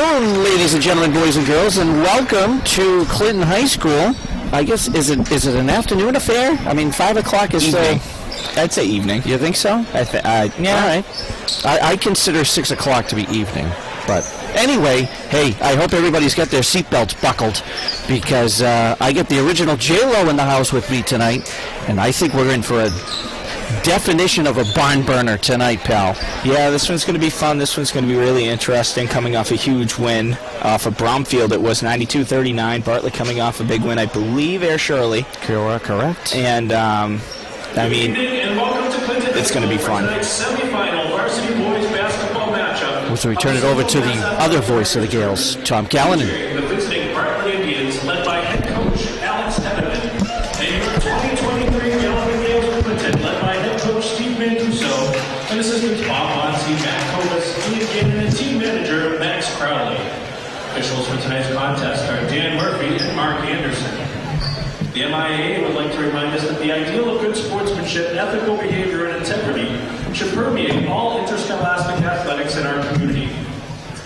afternoon, ladies and gentlemen, boys and girls, and welcome to Clinton High School. I guess, is it an afternoon affair? I mean, 5 o'clock is evening. I'd say evening. You think so? Yeah. All right. I consider 6 o'clock to be evening. But anyway, hey, I hope everybody's got their seatbelts buckled because I get the original J-Lo in the house with me tonight, and I think we're in for a definition of a barn burner tonight, pal. Yeah, this one's going to be fun. This one's going to be really interesting, coming off a huge win for Bromfield. It was 92-39. Bartlett coming off a big win, I believe, Air Shirley. Correct. And, I mean, it's going to be fun. Semifinal varsity boys basketball matchup. So we turn it over to the other voice of the Gales, Tom Callanan. The visiting Bartlett Indians, led by head coach Alex Henneman. And your 2023 Galloping Gales Clinton, led by head coach Steve Mancuso, and assistants Bob Bonsi, Matt Kovas, Ian Gannon, and team manager Max Crowley. Officials for tonight's contest are Dan Murphy and Mark Anderson. The C.M.A.D.A would like to remind us that the ideal of good sportsmanship, ethical behavior, and integrity should permeate all interscholastic athletics in our community.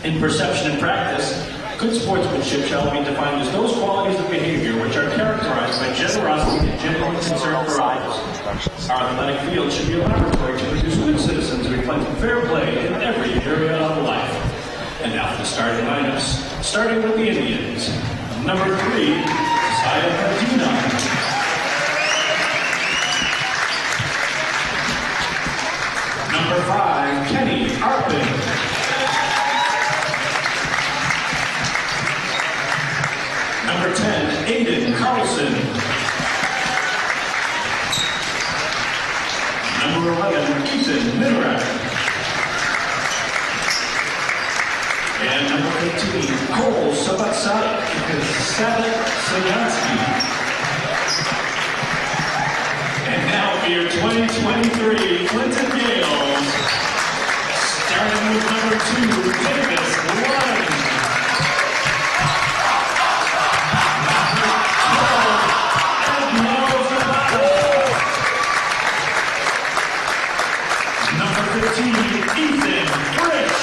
In perception and practice, good sportsmanship shall be defined as those qualities of behavior which are characterized by generosity and genuine concern for others. Our athletic field should be a laboratory to produce good citizens reflecting fair play in every area of life. And now for the starting lineups, starting with the Indians. Number 3, C.M.A.D.A. Number 5, Kenny Arpin. Number 10, Aiden Carlson. Number 11, Ethan Minerack. And number 15, Cole Sabatsky. And now for your 2023 Clinton Gales, starting with number 2, Davis Lund. Number 15, Ethan Frisch.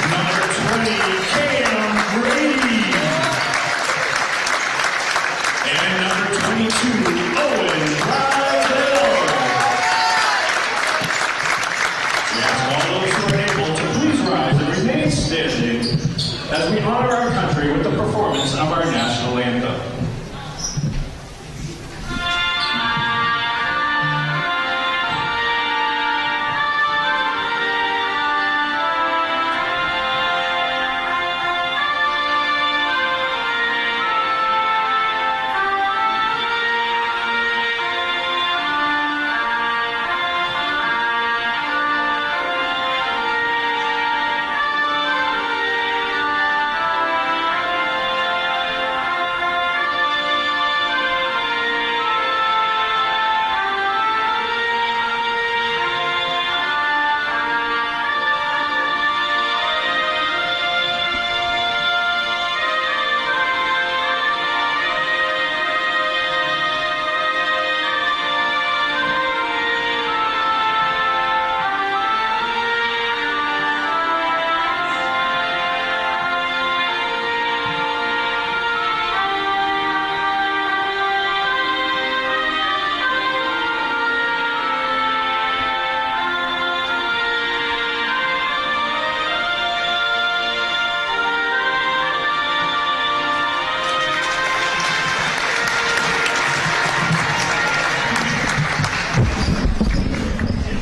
Number 20, Cam Brady. And number 22, Owen Rydell. We ask all those who are able to please rise and remain standing as we honor our country with the performance of our national anthem.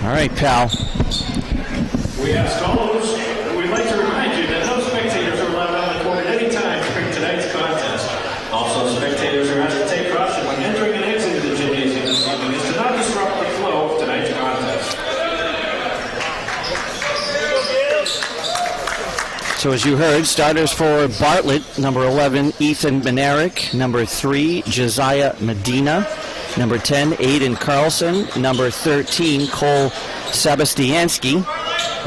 All right, pal. We ask all those, we'd like to remind you that no spectators are allowed on the court at any time during tonight's contest. Also, spectators are asked to take caution when entering and exiting the gymnasium this evening is to not disrupt the flow of tonight's contest. So as you heard, starters for Bartlett, number 11, Ethan Minerack, number 3, Josiah Medina, number 10, Aiden Carlson, number 13, Cole Sebastiansky.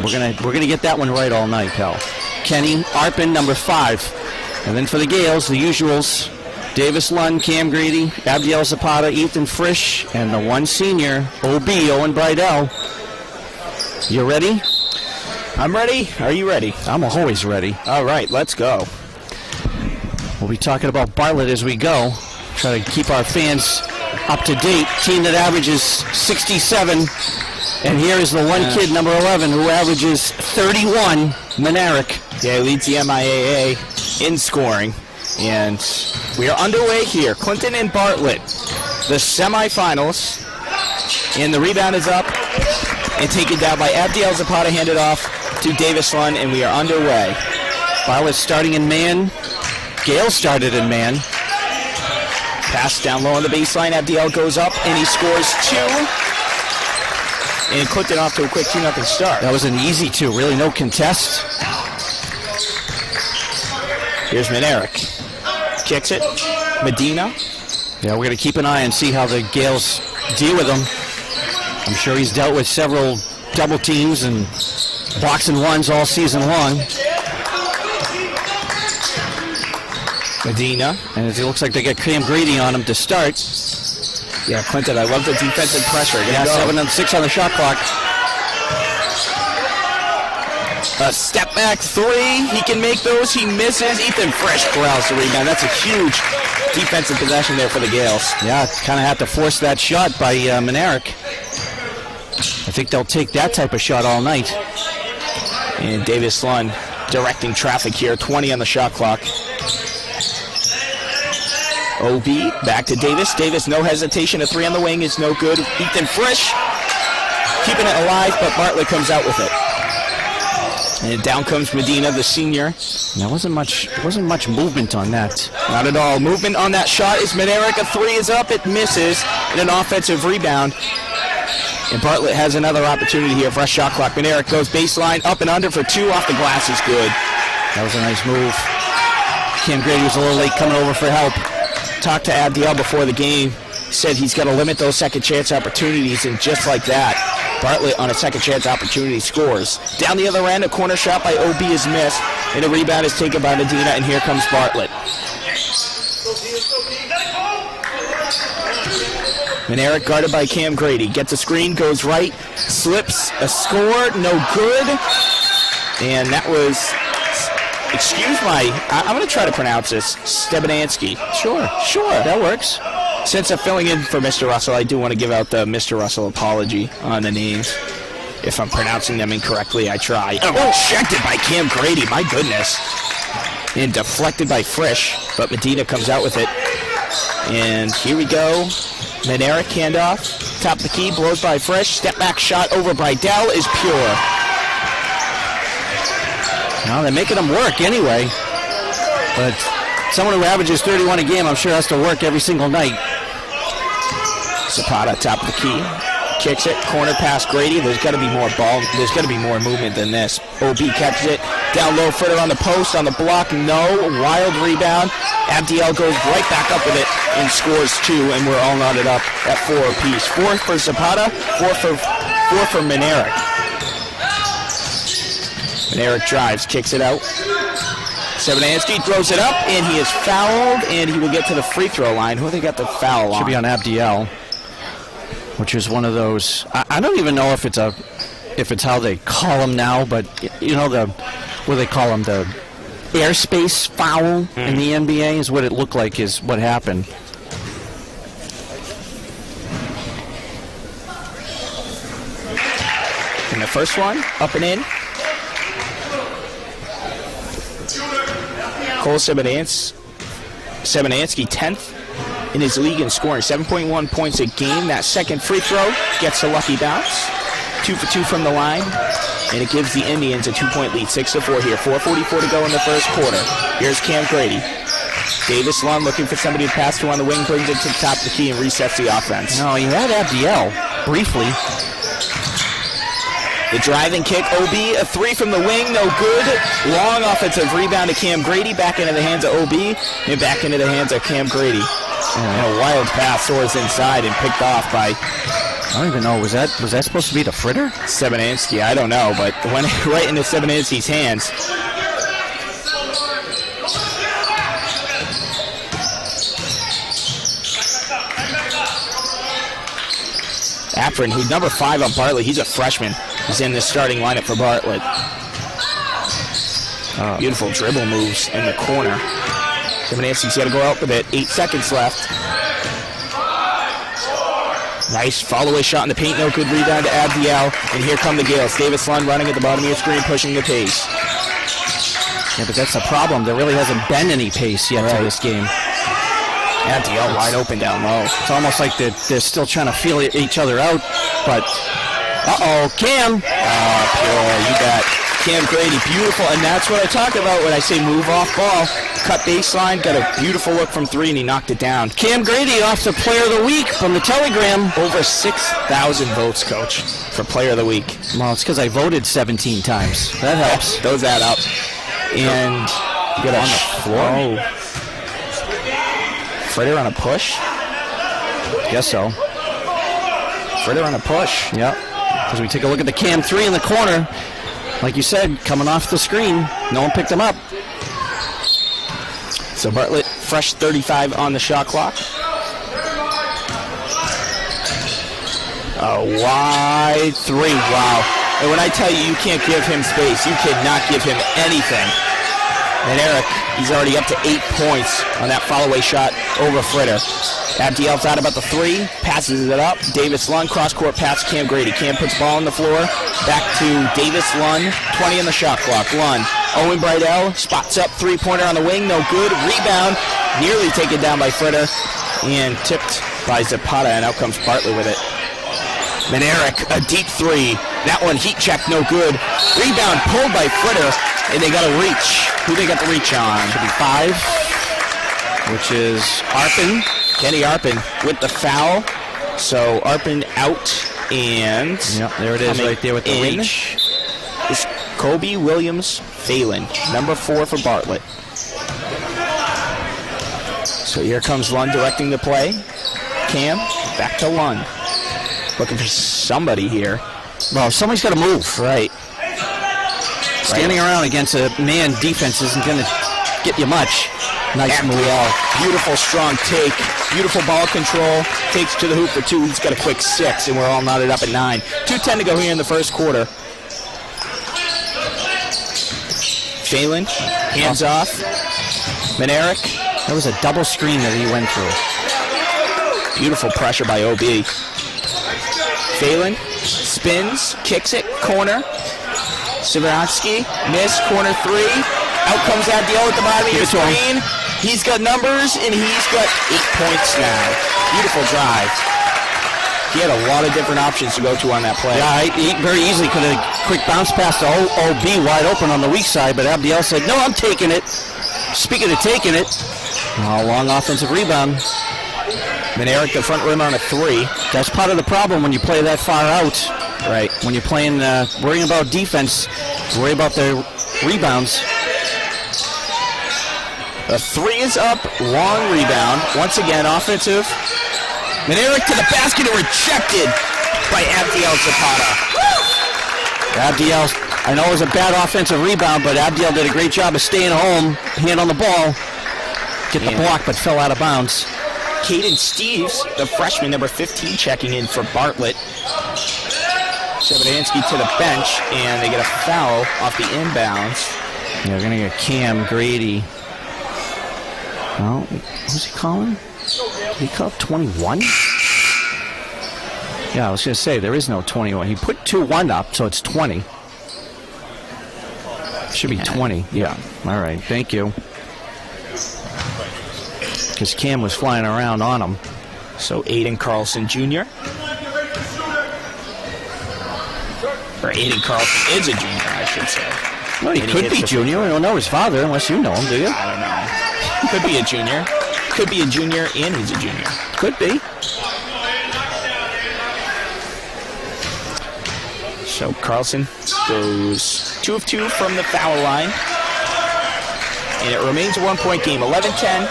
We're gonna get that one right all night, pal. Kenny Arpin, number 5. And then for the Gales, the usuals, Davis Lund, Cam Grady, Abdiel Zapata, Ethan Frisch, and the one senior, OB, Owen Brydell. You ready? I'm ready. Are you ready? I'm always ready. All right, let's go. We'll be talking about Bartlett as we go. Try to keep our fans up to date. Team that averages 67. And here is the one kid, number 11, who averages 31, Manerick. Yeah, he leads the C.M.A.D.A. in scoring. And we are underway here. Clinton and Bartlett, the semifinals. And the rebound is up and taken down by Abdiel Zapata, handed off to Davis Lund, and we are underway. Bartlett starting in man. Gale started in man. Pass down low on the baseline. Abdiel goes up, and he scores 2. And Clinton off to a quick 2-0 start. That was an easy 2, really no contest. Here's Manerick. Kicks it. Medina. Yeah, we're going to keep an eye and see how the Gales deal with him. I'm sure he's dealt with several double teams and blocks and ones all season long. Medina. And it looks like they get Cam Grady on him to start. Yeah, Clinton, I love the defensive pressure. Yeah, 7-6 on the shot clock. A step back 3. He can make those. He misses. Ethan Frisch corrals the rebound. That's a huge defensive possession there for the Gales. Yeah, kind of had to force that shot by Manerick. I think they'll take that type of shot all night. And Davis Lund directing traffic here. 20 on the shot clock. OB back to Davis. Davis, no hesitation. A 3 on the wing is no good. Ethan Frisch keeping it alive, but Bartlett comes out with it. And down comes Medina, the senior. There wasn't much movement on that. Not at all. Movement on that shot is Manerick. A 3 is up. It misses. And an offensive rebound. And Bartlett has another opportunity here. Fresh shot clock. Manerick goes baseline, up and under for 2. Off the glass is good. That was a nice move. Cam Grady was a little late coming over for help. Talked to Abdiel before the game. Said he's got to limit those second chance opportunities, and just like that, Bartlett on a second chance opportunity scores. Down the other end, a corner shot by OB is missed, and a rebound is taken by Medina, and here comes Bartlett. Manerick guarded by Cam Grady. Gets a screen, goes right, slips, a score, no good. And that was, excuse my, I'm going to try to pronounce this, Stebenansky. Sure, that works. Since I'm filling in for Mr. Russell, I do want to give out the Mr. Russell apology on the names. If I'm pronouncing them incorrectly, I try. Oh, rejected by Cam Grady, my goodness. And deflected by Frisch, but Medina comes out with it. And here we go. Manerick handoff, top of the key, blows by Frisch. Step back shot over by Dell is pure. No, they're making them work anyway. But someone who averages 31 a game, I'm sure has to work every single night. Zapata, top of the key, kicks it, corner pass Grady. There's got to be more ball. There's got to be more movement than this. OB catches it, down low, footer on the post, on the block, no. Wild rebound. Abdiel goes right back up with it and scores 2, and we're all knotted up at 4 apiece. 4 for Zapata, 4 for Manerick. Manerick drives, kicks it out. Stebenansky throws it up, and he is fouled, and he will get to the free throw line. Who they got the foul on? Should be on Abdiel, which is one of those. I don't even know if it's how they call them now, but you know what they call them, the airspace foul in the NBA is what it looked like is what happened. And the first one, up and in. Cole Stebenansky, 10th in his league in scoring, 7.1 points a game. That second free throw gets a lucky bounce. 2 for 2 from the line, and it gives the Indians a 2-point lead, 6-4 here. 4:44 to go in the first quarter. Here's Cam Grady. Davis Lund looking for somebody to pass to on the wing, brings it to the top of the key and resets the offense. No, he had Abdiel briefly. The driving kick, OB, a 3 from the wing, no good. Long offensive rebound to Cam Grady, back into the hands of OB, and back into the hands of Cam Grady. And a wild pass soars inside and picked off by, I don't even know, was that supposed to be the fritter? Stebenansky, I don't know, but went right into Stebenansky's hands. Afrin, who's number 5 on Bartlett, he's a freshman. He's in the starting lineup for Bartlett. Beautiful dribble moves in the corner. C.M.A.D.A.'s got to go out with it. 8 seconds left. Nice follow-away shot in the paint. No good rebound to Abdiel. And here come the Gales. Davis Lund running at the bottom of your screen, pushing the pace. Yeah, but that's the problem. There really hasn't been any pace yet to this game. Abdiel wide open down low. It's almost like they're still trying to feel each other out. But, Cam. Pure, you got Cam Grady, beautiful, and that's what I talk about when I say move off ball. Cut baseline, got a beautiful look from 3, and he knocked it down. Cam Grady off to Player of the Week from the Telegram. Over 6,000 votes, Coach, for Player of the Week. Well, it's because I voted 17 times. That helps. Those add up. And you got on the floor. Fritter on a push? Guess so. Fritter on a push. Yep. As we take a look at the Cam 3 in the corner. Like you said, coming off the screen. No one picked him up. So Bartlett, fresh 35 on the shot clock. A wide 3. Wow. And when I tell you you can't give him space, you cannot give him anything. And Eric, he's already up to 8 points on that follow-away shot over Fritter. Abdiel's out about the 3, passes it up. Davis Lund, cross-court pass, Cam Grady. Cam puts ball on the floor. Back to Davis Lund, 20 on the shot clock. Lund, Owen Brydell, spots up, 3-pointer on the wing, no good. Rebound, nearly taken down by Fritter, and tipped by C.M.A.D.A, and out comes Bartlett with it. Then Eric, a deep 3. That one heat check, no good. Rebound pulled by Fritter, and they got a reach. Who they got the reach on? Should be 5, which is Arpin. Kenny Arpin with the foul. So Arpin out, and yep, there it is right there with the reach. Is Kobe Williams Phelan, number 4 for Bartlett. So here comes Lund directing the play. Cam, back to Lund. Looking for somebody here. Well, somebody's got to move. Right. Standing around against a man defense isn't going to get you much. Nice move. Beautiful strong take. Beautiful ball control. Takes to the hoop for 2. He's got a quick 6, and we're all knotted up at 9. 2:10 to go here in the first quarter. Phelan, hands off. Manerick. That was a double screen that he went through. Beautiful pressure by OB. Phelan spins, kicks it, corner. Siveransky, miss, corner 3. Out comes Abdiel at the bottom of your screen. He's got numbers, and he's got 8 points now. Beautiful drive. He had a lot of different options to go to on that play. Yeah, he very easily could have quick bounce pass to OB wide open on the weak side, but Abdiel said, no, I'm taking it. Speaking of taking it, long offensive rebound. Manerick, the front rim on a 3. That's part of the problem when you play that far out. Right. When you're playing, worrying about defense, worry about the rebounds. The 3 is up, long rebound. Once again, offensive. Manerick to the basket and rejected by Abdiel Zapata. Abdiel, I know it was a bad offensive rebound, but Abdiel did a great job of staying home, hand on the ball, get the block, but fell out of bounds. Caden Steves, the freshman, number 15, checking in for Bartlett. Shevadansky to the bench, and they get a foul off the inbounds. Yeah, they're going to get Cam Grady. Well, who's he calling? Did he call 21? Yeah, I was going to say, there is no 21. He put 2-1 up, so it's 20. Should be 20. Yeah. All right, thank you. Because Cam was flying around on him. So Aiden Carlson Jr. Or Aiden Carlson is a junior, I should say. Well, he could be junior. We don't know his father unless you know him, do you? I don't know. Could be a junior. Could be a junior, and he's a junior. Could be. So Carlson goes 2 of 2 from the foul line. And it remains a 1-point game. 11-10.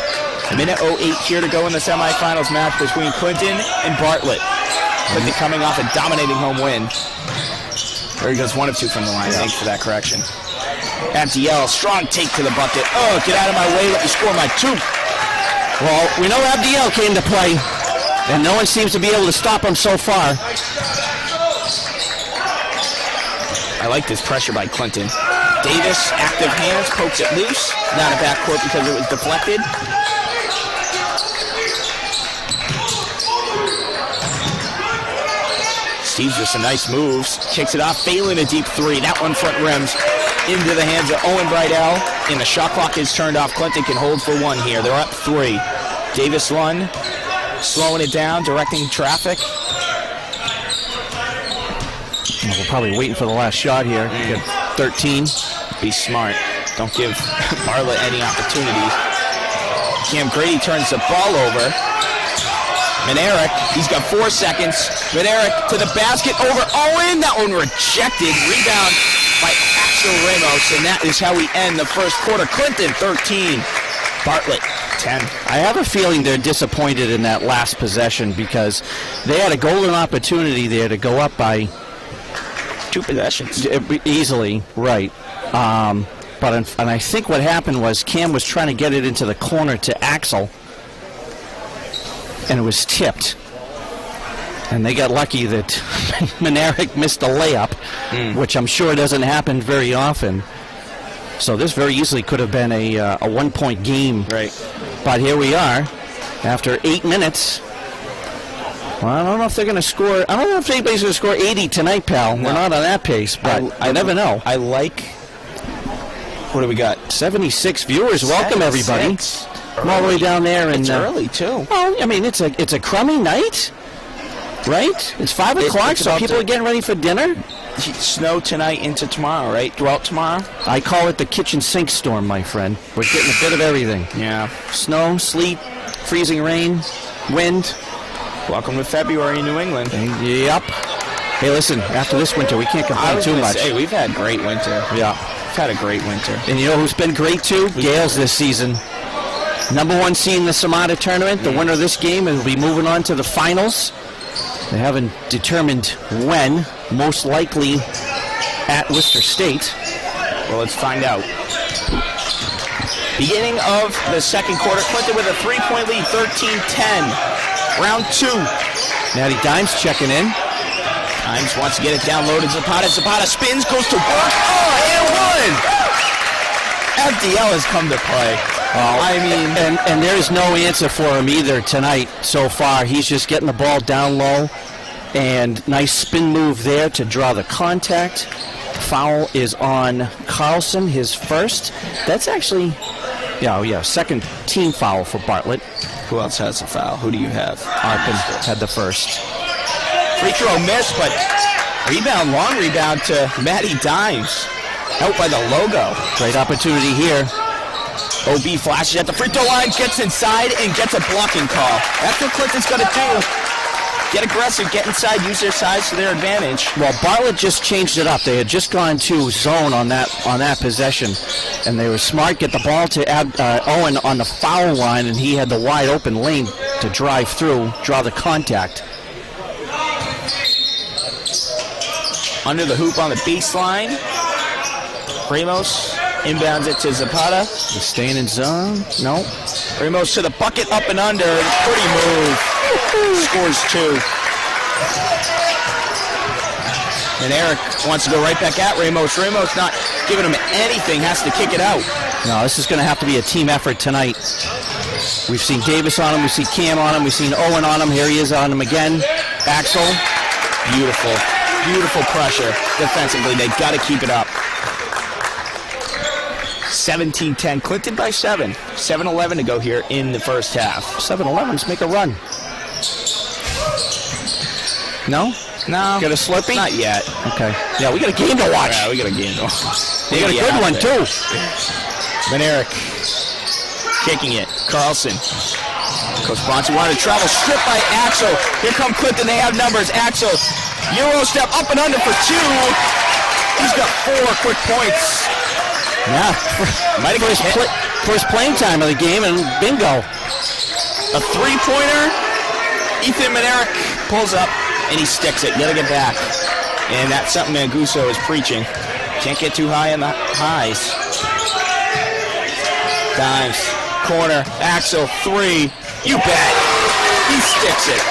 Minute 08 here to go in the semifinals match between Clinton and Bartlett. Clinton coming off a dominating home win. There he goes, 1 of 2 from the line. Thanks for that correction. Abdiel, strong take to the bucket. Oh, get out of my way. Let me score my 2. Well, we know Abdiel came to play, and no one seems to be able to stop him so far. I like this pressure by Clinton. Davis, active hands, pokes it loose. Not a backcourt because it was deflected. Steve's just a nice moves. Kicks it off, failing a deep three. That one front rims into the hands of Owen Brydell. And the shot clock is turned off. Clinton can hold for one here. They're up 3. Davis Lund slowing it down, directing traffic. We're probably waiting for the last shot here. You got 13. Be smart. Don't give Bartlett any opportunities. Cam-Grady turns the ball over. Manerick, he's got 4 seconds. Manerick to the basket, over Owen. That one rejected. Rebound by Axel Ramos, and that is how we end the first quarter. Clinton, 13. Bartlett, 10. I have a feeling they're disappointed in that last possession because they had a golden opportunity there to go up by 2 possessions. Easily, right. And I think what happened was Cam was trying to get it into the corner to Axel, and it was tipped. And they got lucky that Manerick missed a layup, which I'm sure doesn't happen very often. So this very easily could have been a 1-point game. Right. But here we are, after 8 minutes. Well, I don't know if they're going to score. I don't know if anybody's going to score 80 tonight, pal. No. We're not on that pace, but I never know. I like. What do we got? 76 viewers. Welcome, everybody. I'm all the way down there. And, it's early, too. Well, I mean, it's a crummy night, right? It's 5 o'clock, so people are getting ready for dinner. Snow tonight into tomorrow, right? Throughout tomorrow? I call it the kitchen sink storm, my friend. We're getting a bit of everything. Yeah. Snow, sleet, freezing rain, wind. Welcome to February in New England. Yep. Hey, listen, after this winter, we can't complain too much. Say, we've had great winter. Yeah. We've had a great winter. And you know who's been great, too? Gales this season. Number 1 seed in the C.M.A.D.A tournament. The winner of this game will be moving on to the finals. They haven't determined when, most likely at Worcester State. Well, let's find out. Beginning of the second quarter, Clinton with a 3-point lead, 13-10. Round 2. Matty Dimes checking in. Dimes wants to get it downloaded. Zapata spins, goes to work. Oh, and 1! FDL has come to play. I mean, and there is no answer for him either tonight so far. He's just getting the ball down low, and nice spin move there to draw the contact. Foul is on Carlson, his first. That's actually, second team foul for Bartlett. Who else has a foul? Who do you have? Arpin had the first. Free throw missed, but long rebound to Matty Dimes. Helped by the logo. Great opportunity here. OB flashes at the free throw line, gets inside, and gets a blocking call. That's what Clinton's going to do. Get aggressive, get inside, use their size to their advantage. Well, Bartlett just changed it up. They had just gone to zone on that possession, and they were smart. Get the ball to Owen on the foul line, and he had the wide open lane to drive through, draw the contact. Under the hoop on the baseline. Ramos inbounds it to Zapata. He's staying in zone. No. Ramos to the bucket, up and under. Pretty move. Scores 2. And Eric wants to go right back at Ramos. Ramos not giving him anything, has to kick it out. No, this is going to have to be a team effort tonight. We've seen Davis on him. We've seen Cam on him. We've seen Owen on him. Here he is on him again. Axel. Beautiful pressure defensively. They got to keep it up. 17-10. Clinton by 7. 7-11 to go here in the first half. 7-11s make a run. No? No. Got a Slurpee? Not yet. Okay. Yeah, we got a game to watch. Yeah, we got a game to watch. We got a good one, too. Manerick kicking it. Carlson. Coach Bonsi wanted to travel. Stripped by Axel. Here come Clinton. They have numbers. Axel. Euro step up and under for 2. He's got 4 quick points. Yeah. First playing time of the game, and bingo. A 3-pointer. Ethan Manerick pulls up, and he sticks it. Gotta get back. And that's something Manguso is preaching. Can't get too high on the highs. Dimes. Corner. Axel. 3. You bet. He sticks it.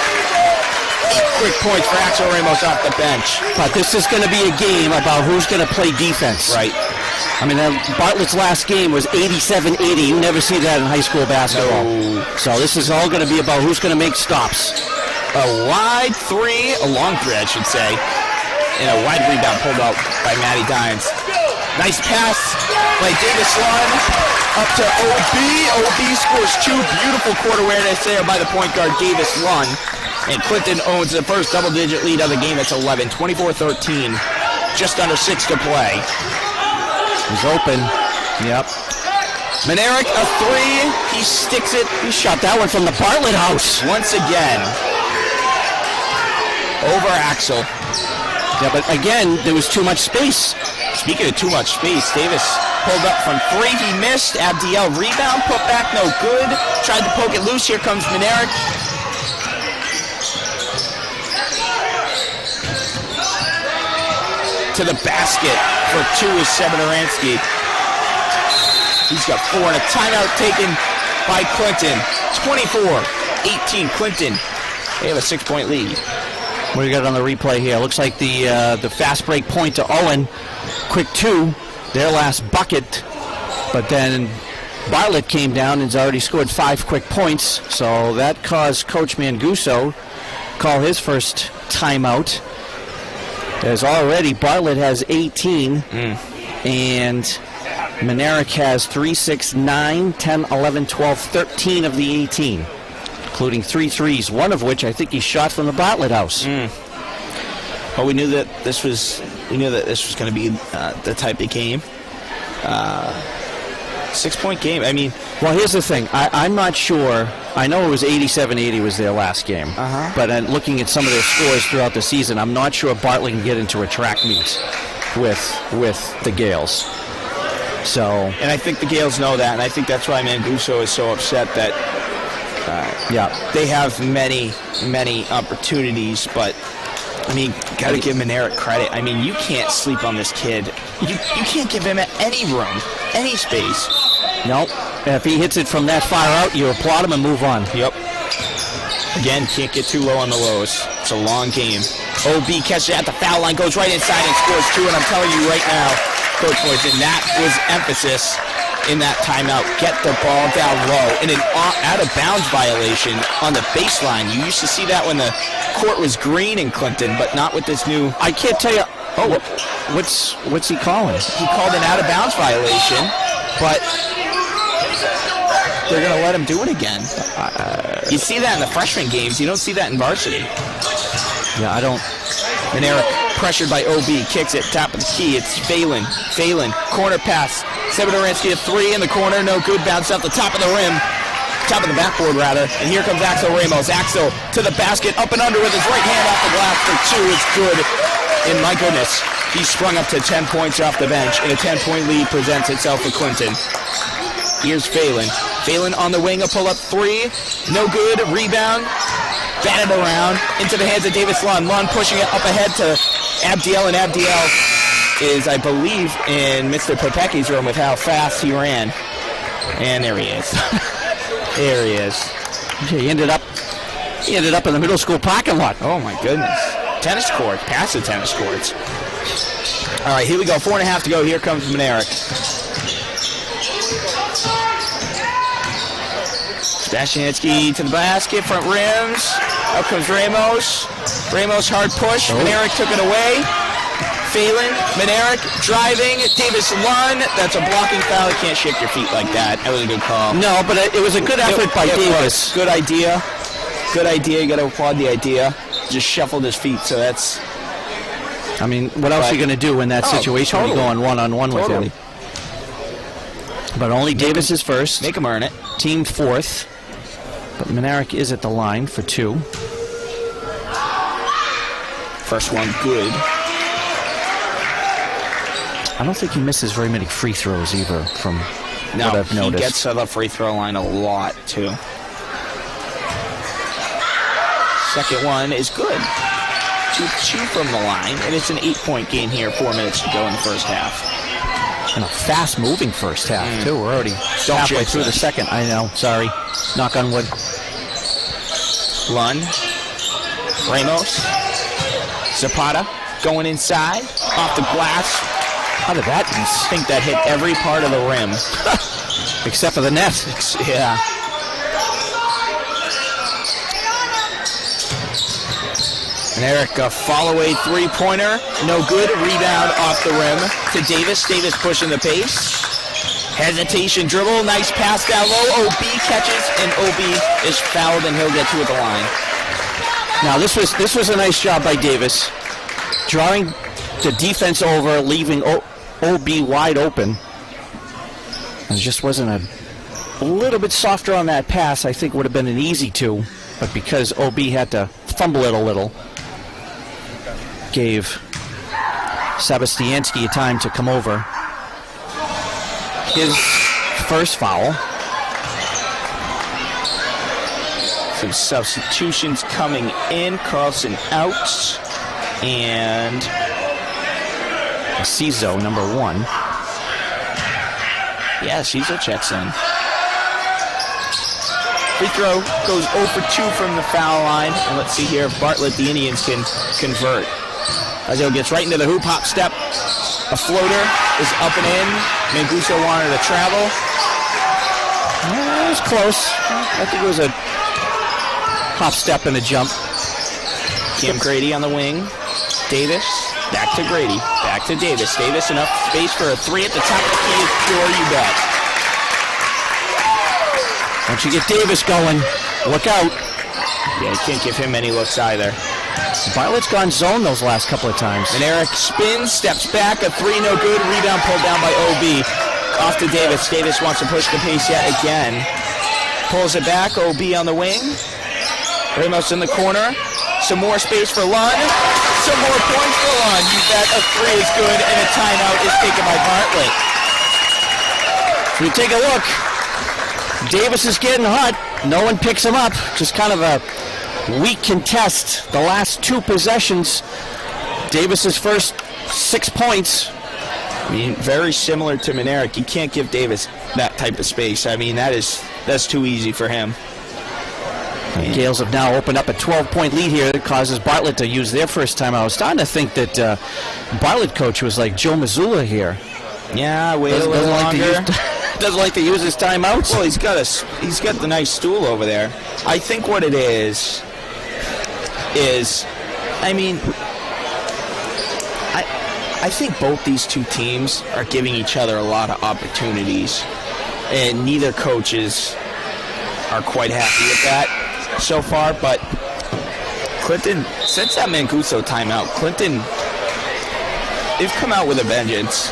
8 quick points for Axel Ramos off the bench. But this is going to be a game about who's going to play defense. Right. I mean, Bartlett's last game was 87-80. You never see that in high school basketball. No. So this is all going to be about who's going to make stops. A wide three, a long three, I should say, and a wide rebound pulled out by Maddie Dines. Nice pass by Davis Lund up to OB. OB scores 2. Beautiful court awareness there by the point guard, Davis Lund. And Clinton owns the first double-digit lead of the game. It's 11, 24-13. Just under 6 to play. He's open. Yep. Manerick, a 3. He sticks it. He shot that one from the Bartlett house. Once again. Over Axel. Yeah, but again, there was too much space. Speaking of too much space, Davis pulled up from 3. He missed. Abdiel rebound, put back, no good. Tried to poke it loose. Here comes Manerick. To the basket for 2 is C.M.A.D.A. He's got 4 and a timeout taken by Clinton. 24-18 Clinton. They have a 6-point lead. What do you got on the replay here? Looks like the fast break point to Owen. Quick 2, their last bucket. But then Bartlett came down and has already scored 5 quick points. So that caused Coach Manguso call his first timeout. As already Bartlett has 18. And Manerick has 3, 6, 9, 10, 11, 12, 13 of the 18. Including 3 threes, one of which I think he shot from the Bartlett house. Well, we knew that this was going to be the type of game. 6-point game. I mean, well, here's the thing. I'm not sure. I know it was 87-80 was their last game. But looking at some of their scores throughout the season, I'm not sure Bartlett can get into a track meet with the Gales. So, and I think the Gales know that, and I think that's why Manguso is so upset that. They have many opportunities, but I mean, gotta give Manerick credit. I mean, you can't sleep on this kid. You can't give him any room, any space. No. If he hits it from that far out, you applaud him and move on. Yep. Again, can't get too low on the lows. It's a long game. OB catches it at the foul line, goes right inside and scores 2, and I'm telling you right now, Coach Boyson, that was emphasis in that timeout. Get the ball down low. In an out-of-bounds violation on the baseline. You used to see that when the court was green in Clinton, but not with this new... I can't tell you... Oh, what's he calling? He called an out-of-bounds violation, but they're going to let him do it again. You see that in the freshman games. You don't see that in varsity. Yeah, I don't... Manerick, pressured by OB, kicks it, top of the key. It's Phelan, corner pass. C.M.A.D.A. a 3 in the corner, no good, bounce off the top of the rim. Top of the backboard, rather. And here comes Axel Ramos. Axel to the basket, up and under with his right hand off the glass for 2. It's good. And my goodness, he sprung up to 10 points off the bench, and a 10-point lead presents itself for Clinton. Here's Phelan. Phelan on the wing, a pull-up 3. No good, rebound. Batted around into the hands of Davis Lund. Lund pushing it up ahead to Abdiel, and Abdiel is, I believe, in Mr. Popecki's room with how fast he ran. And there he is. There he is. He ended up in the middle school parking lot. Oh my goodness. Tennis court, past the tennis courts. All right, here we go. 4.5 to go. Here comes Manerick. Stashansky to the basket, front rims. Up comes Ramos. Ramos hard push. Manerick took it away. Phelan, Manerick driving. Davis Lund. That's a blocking foul. You can't shake your feet like that. That was a good call. No, but it was a good effort by Davis. Good idea. Good idea. You got to applaud the idea. Just shuffled his feet, so that's... I mean, what else are you going to do in that situation when you're going one-on-one with him? But only Davis is first. Make him earn it. Team fourth. But Manerick is at the line for 2. First one good. I don't think he misses very many free throws either from what I've noticed. He gets to the free throw line a lot, too. Second one is good. 2 from the line, and it's an 8-point game here. 4 minutes to go in the first half. And a fast-moving first half, too. We're already halfway through the second. I know. Sorry. Knock on wood. Lund. Ramos. Zapata going inside. Off the glass. How did that I think that hit every part of the rim. except for the net? Yeah. And Eric, a follow-away three-pointer. No good. Rebound off the rim to Davis. Davis pushing the pace. Hesitation dribble. Nice pass down low. OB catches, and OB is fouled, and he'll get to the line. Now, this was a nice job by Davis, drawing the defense over, leaving OB wide open. And it just wasn't a little bit softer on that pass. I think it would have been an easy two, but because OB had to fumble it a little, gave Sebastianski a time to come over. His first foul. Some substitutions coming in. Carlson out. And Cizo, number 1. yeah, Cizo checks in. Free throw goes 0 for 2 from the foul line. And let's see here if Bartlett, the Indians, can convert. Azio gets right into the hoop, hop step. A floater is up and in. Manguso wanted to travel. It was close. I think it was a hop step and a jump. C.M.A.D.A on the wing. Davis, back to Grady, back to Davis. Davis, enough space for a three at the top of the key is pure, you bet. Once you get Davis going, look out. Yeah, you can't give him any looks either. Bartlett's gone zone those last couple of times. And Eric spins, steps back, a three, no good. Rebound pulled down by OB. Off to Davis. Davis wants to push the pace yet again. Pulls it back, OB on the wing. Ramos in the corner. Some more space for Lund. Some more points for Lund. You bet a three is good, and a timeout is taken by Bartlett. So we take a look. Davis is getting hot. No one picks him up. Just kind of a weak contest. The last 2 possessions, Davis's first 6 points. I mean, very similar to Maneric. You can't give Davis that type of space. I mean, that's too easy for him. Gales have now opened up a 12-point lead here that causes Bartlett to use their first timeout. I was starting to think that Bartlett coach was like Joe Mazzulla here. Yeah, wait a little longer. Doesn't like to use his timeouts. Well, he's got the nice stool over there. I think what it is, I mean, I think both these two teams are giving each other a lot of opportunities, and neither coaches are quite happy with that so far. But Clinton, since that Mancuso timeout, Clinton, they've come out with a vengeance.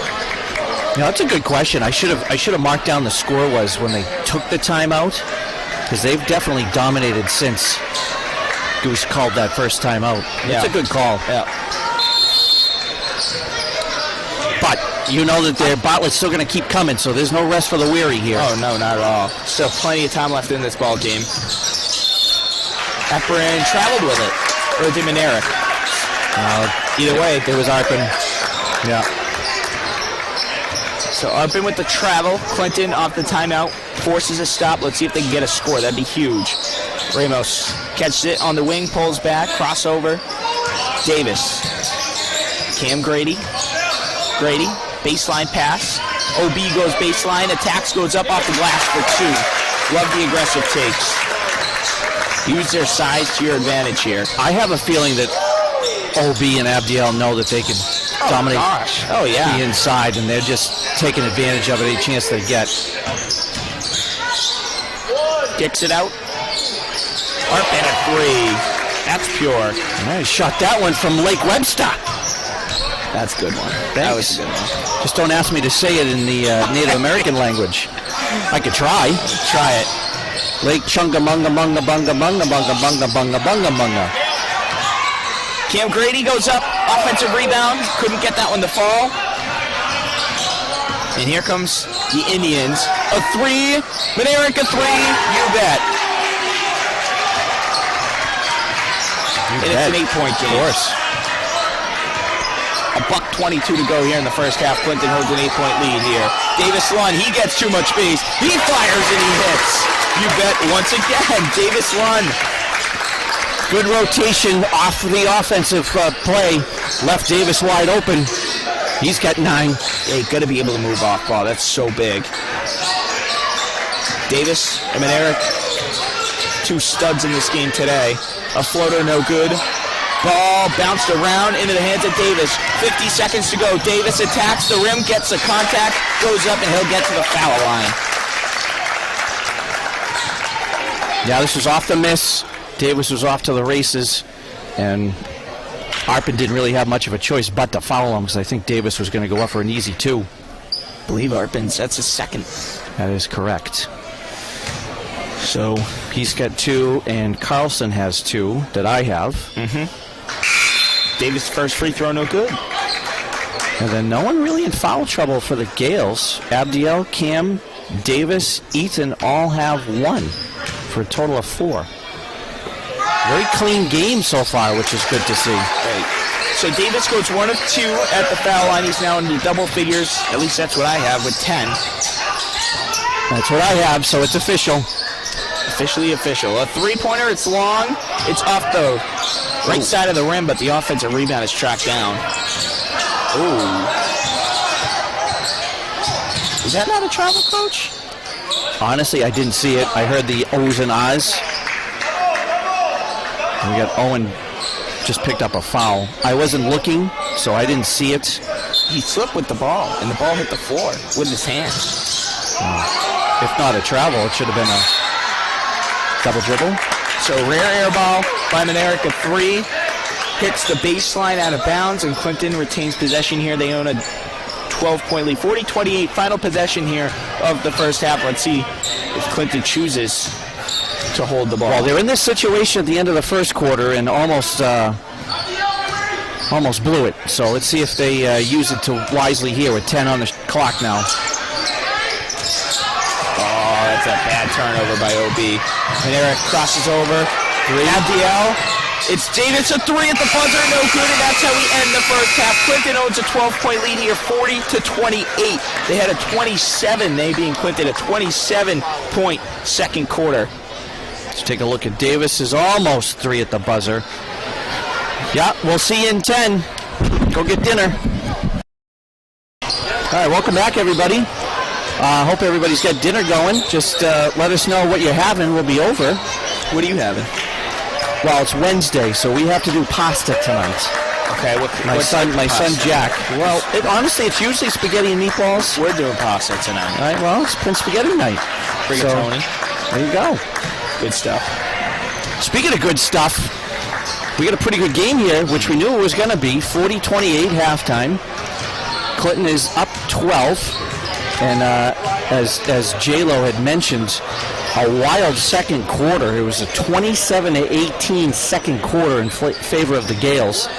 No, that's a good question. I should have marked down the score was when they took the timeout, because they've definitely dominated since Goose called that first timeout. That's a good call. Yeah. But you know that their Bartlett's still going to keep coming, so there's no rest for the weary here. Oh, no, not at all. Still plenty of time left in this ball game. Akbaran traveled with it, or did Maneric? Either way, there was Arpin. Yeah. So Arpin with the travel. Clinton off the timeout. Forces a stop. Let's see if they can get a score. That'd be huge. Ramos catches it on the wing. Pulls back. Crossover. Davis. Cam Grady. Grady. Baseline pass. OB goes baseline. Attacks goes up off the glass for 2. Love the aggressive takes. Use their size to your advantage here. I have a feeling that OB and Abdiel know that they could dominate the inside, and they're just taking advantage of any chance they get. Kicks it out. Arpin a 3. That's pure. Nice. Shot that one from Lake Webster. That's a good one. Thanks. That was a good one. Just don't ask me to say it in the Native American language. I could try. Try it. Lake Chungamunga Munga Bunga Bunga Bunga Bunga Bunga Bunga Bunga. Cam Grady goes up, offensive rebound, couldn't get that one to fall. And here comes the Indians. A 3, Maneric a 3, you bet. And it's an 8-point game. Of course. $1:22 to go here in the first half. Clinton holds an 8-point lead here. Davis Lund, he gets too much space. He fires and he hits. You bet once again, Davis Lund. Good rotation off the offensive play. Left Davis wide open. He's got 9. Yeah, you got to be able to move off ball. That's so big. Davis and Eric, 2 studs in this game today. A floater, no good. Ball bounced around into the hands of Davis. 50 seconds to go. Davis attacks the rim, gets the contact, goes up, and he'll get to the foul line. Yeah, this was off the miss. Davis was off to the races, and Arpin didn't really have much of a choice but to foul him because I think Davis was going to go up for an easy 2. I believe Arpin's, that's his second. That is correct. So he's got 2, and Carlson has 2 that I have. Davis' first free throw, no good. And then no one really in foul trouble for the Gales. Abdiel, Cam, Davis, Ethan all have 1 for a total of 4. Very clean game so far, which is good to see. Right. So Davis goes 1 of 2 at the foul line. He's now in the double figures. At least that's what I have with 10. That's what I have, so it's official. Officially official. A 3-pointer, it's long. It's off the right side of the rim, but the offensive rebound is tracked down. Ooh. Is that not a travel, Coach? Honestly, I didn't see it. I heard the O's and I's. We got Owen just picked up a foul. I wasn't looking, so I didn't see it. He slipped with the ball, and the ball hit the floor with his hand. If not a travel, it should have been a double dribble. So rare air ball by Maneric, a 3. Hits the baseline out of bounds, and Clinton retains possession here. They own a 12-point lead. 40-28, final possession here of the first half. Let's see if Clinton chooses to hold the ball. Well, they're in this situation at the end of the first quarter and almost blew it. So let's see if they use it wisely here with 10 on the clock now. Oh, that's a bad turnover by OB. And Eric crosses over. Abdiel. It's Davis, a 3 at the buzzer, no good, and that's how we end the first half. Clinton owns a 12-point lead here, 40-28. They had a 27, they being Clinton, a 27-point second quarter. Let's take a look at Davis. Is almost 3 at the buzzer. Yeah, we'll see you in 10. Go get dinner. All right, welcome back, everybody. Hope everybody's got dinner going. Just let us know what you're having. We'll be over. What are you having? Well, it's Wednesday, so we have to do pasta tonight. Okay, my son Jack. Well, honestly, it's usually spaghetti and meatballs. We're doing pasta tonight. All right, well, it's been spaghetti night. Rigatoni. There you go. Good stuff. Speaking of good stuff, we got a pretty good game here, which we knew it was going to be. 40-28 halftime. Clinton is up 12. And as J-Lo had mentioned, a wild second quarter. It was a 27-18 second quarter in favor of the Gales,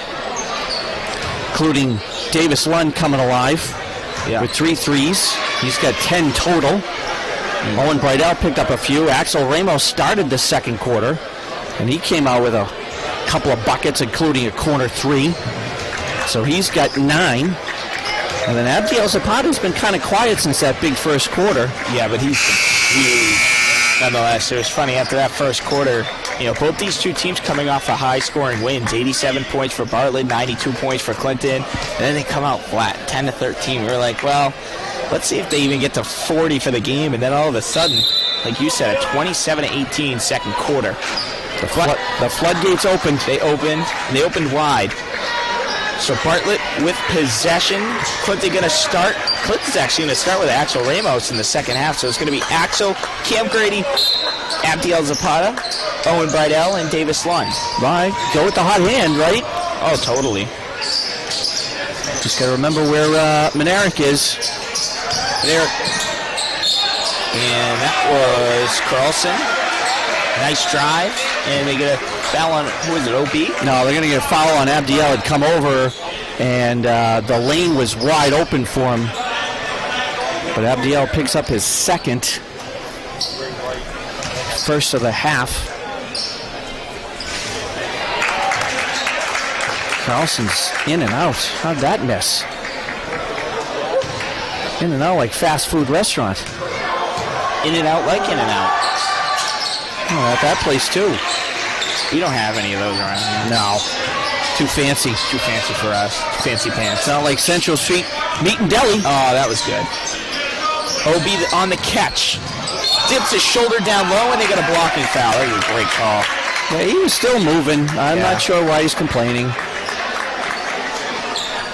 including Davis Lund coming alive with 3 threes. He's got 10 total. Owen Brydell picked up a few. Axel Ramos started the second quarter, and he came out with a couple of buckets, including a corner 3. So he's got 9. And then Abdiel Zapata's been kind of quiet since that big first quarter. Yeah, but he's huge. Nonetheless, it was funny after that first quarter. You know, both these two teams coming off of high-scoring wins. 87 points for Bartlett, 92 points for Clinton. And then they come out flat, 10-13. We were like, well, let's see if they even get to 40 for the game. And then all of a sudden, like you said, a 27-18 second quarter. The floodgates opened. They opened wide. So Bartlett with possession. Clinton going to start. Clinton's actually going to start with Axel Ramos in the second half. So it's going to be Axel, Cam Grady, Abdiel Zapata, Owen Brydell, and Davis Lund. Right. Go with the hot hand, right? Oh, totally. Just got to remember where Maneric is. Maneric. And that was Carlson. Nice drive. And they get a foul on, who is it, OB? No, they're going to get a foul on Abdiel. Had come over, and the lane was wide open for him. But Abdiel picks up his second. First of the half. Carlson's in and out. How'd that miss? In and out like fast food restaurant. In and out like in and out. Oh, at that place too. We don't have any of those around here. No. Too fancy. Too fancy for us. Fancy pants. Sound like Central Street Meat and Deli. Oh, that was good. OB on the catch. Dips his shoulder down low, and they got a blocking foul. That was a great call. Yeah, he was still moving. I'm not sure why he's complaining.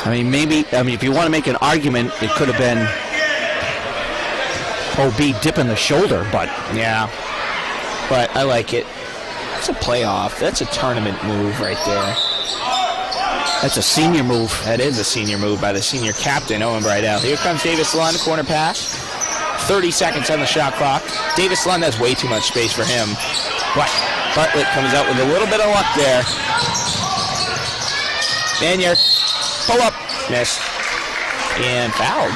I mean, if you want to make an argument, it could have been OB dipping the shoulder, but... Yeah. But I like it. That's a playoff. That's a tournament move right there. That's a senior move. That is a senior move by the senior captain, Owen Brydell. Here comes Davis Lund, corner pass. 30 seconds on the shot clock. Davis Lund has way too much space for him. But Bartlett comes out with a little bit of luck there. Banyard, pull up, miss, and fouled.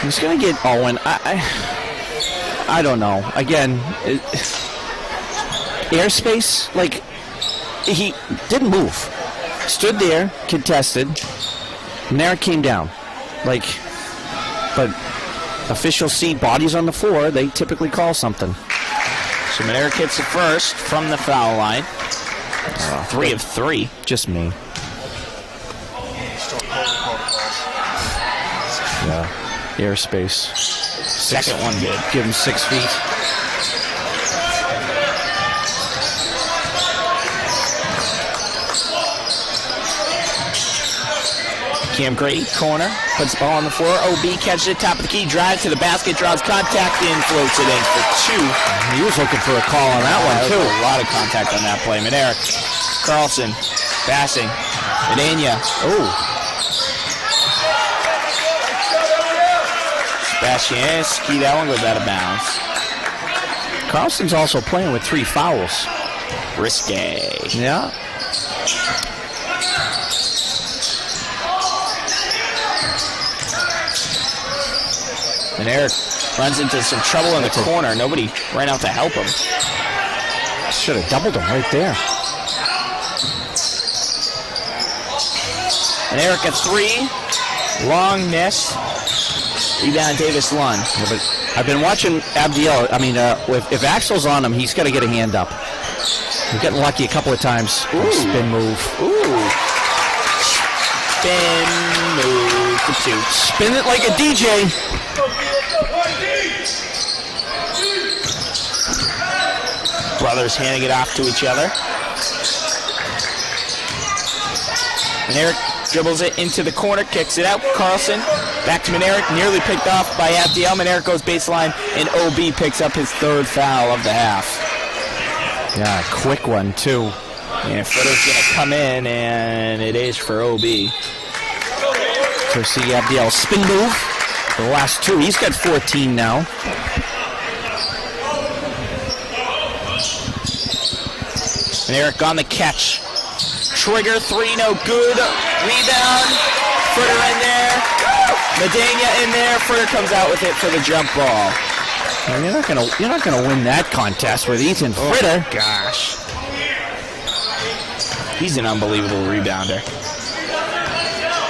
He's going to get Owen. I don't know. Again, airspace, like, he didn't move. Stood there, contested, and there it came down. Like, but officials see bodies on the floor, they typically call something. So Maneric hits the first from the foul line. 3 of 3. Just me. Yeah. Airspace. Second one good. Give him 6 feet. Cam Grady, corner, puts the ball on the floor. OB catches it, top of the key, drives to the basket, draws contact in, floats it in for 2. He was looking for a call on that one, too. A lot of contact on that play. Maneric, Carlson, passing. Medania. Oh. Sebastianski, that one goes out of bounds. Carlson's also playing with 3 fouls. Risque. Yeah. And Eric runs into some trouble in the corner. Nobody ran out to help him. Should have doubled him right there. And Eric at 3. Long miss. Rebound Davis Lund. Yeah, but I've been watching Abdiel. I mean, if Axel's on him, he's got to get a hand up. We're getting lucky a couple of times. Ooh. Spin move. Ooh. Spin move for 2. Spin it like a DJ. Brothers handing it off to each other. And Eric dribbles it into the corner, kicks it out. Carlson back to Maneric, nearly picked off by Abdiel. Maneric goes baseline, and OB picks up his 3rd foul of the half. Yeah, quick one, too. And Footer's going to come in, and it is for OB. So see Abdiel spin move. The last 2. He's got 14 now. And Eric on the catch. Trigger 3, no good. Rebound. Footer in there. Medania in there. Footer comes out with it for the jump ball. And you're not gonna win that contest with Ethan Fritter. Oh, gosh. He's an unbelievable rebounder.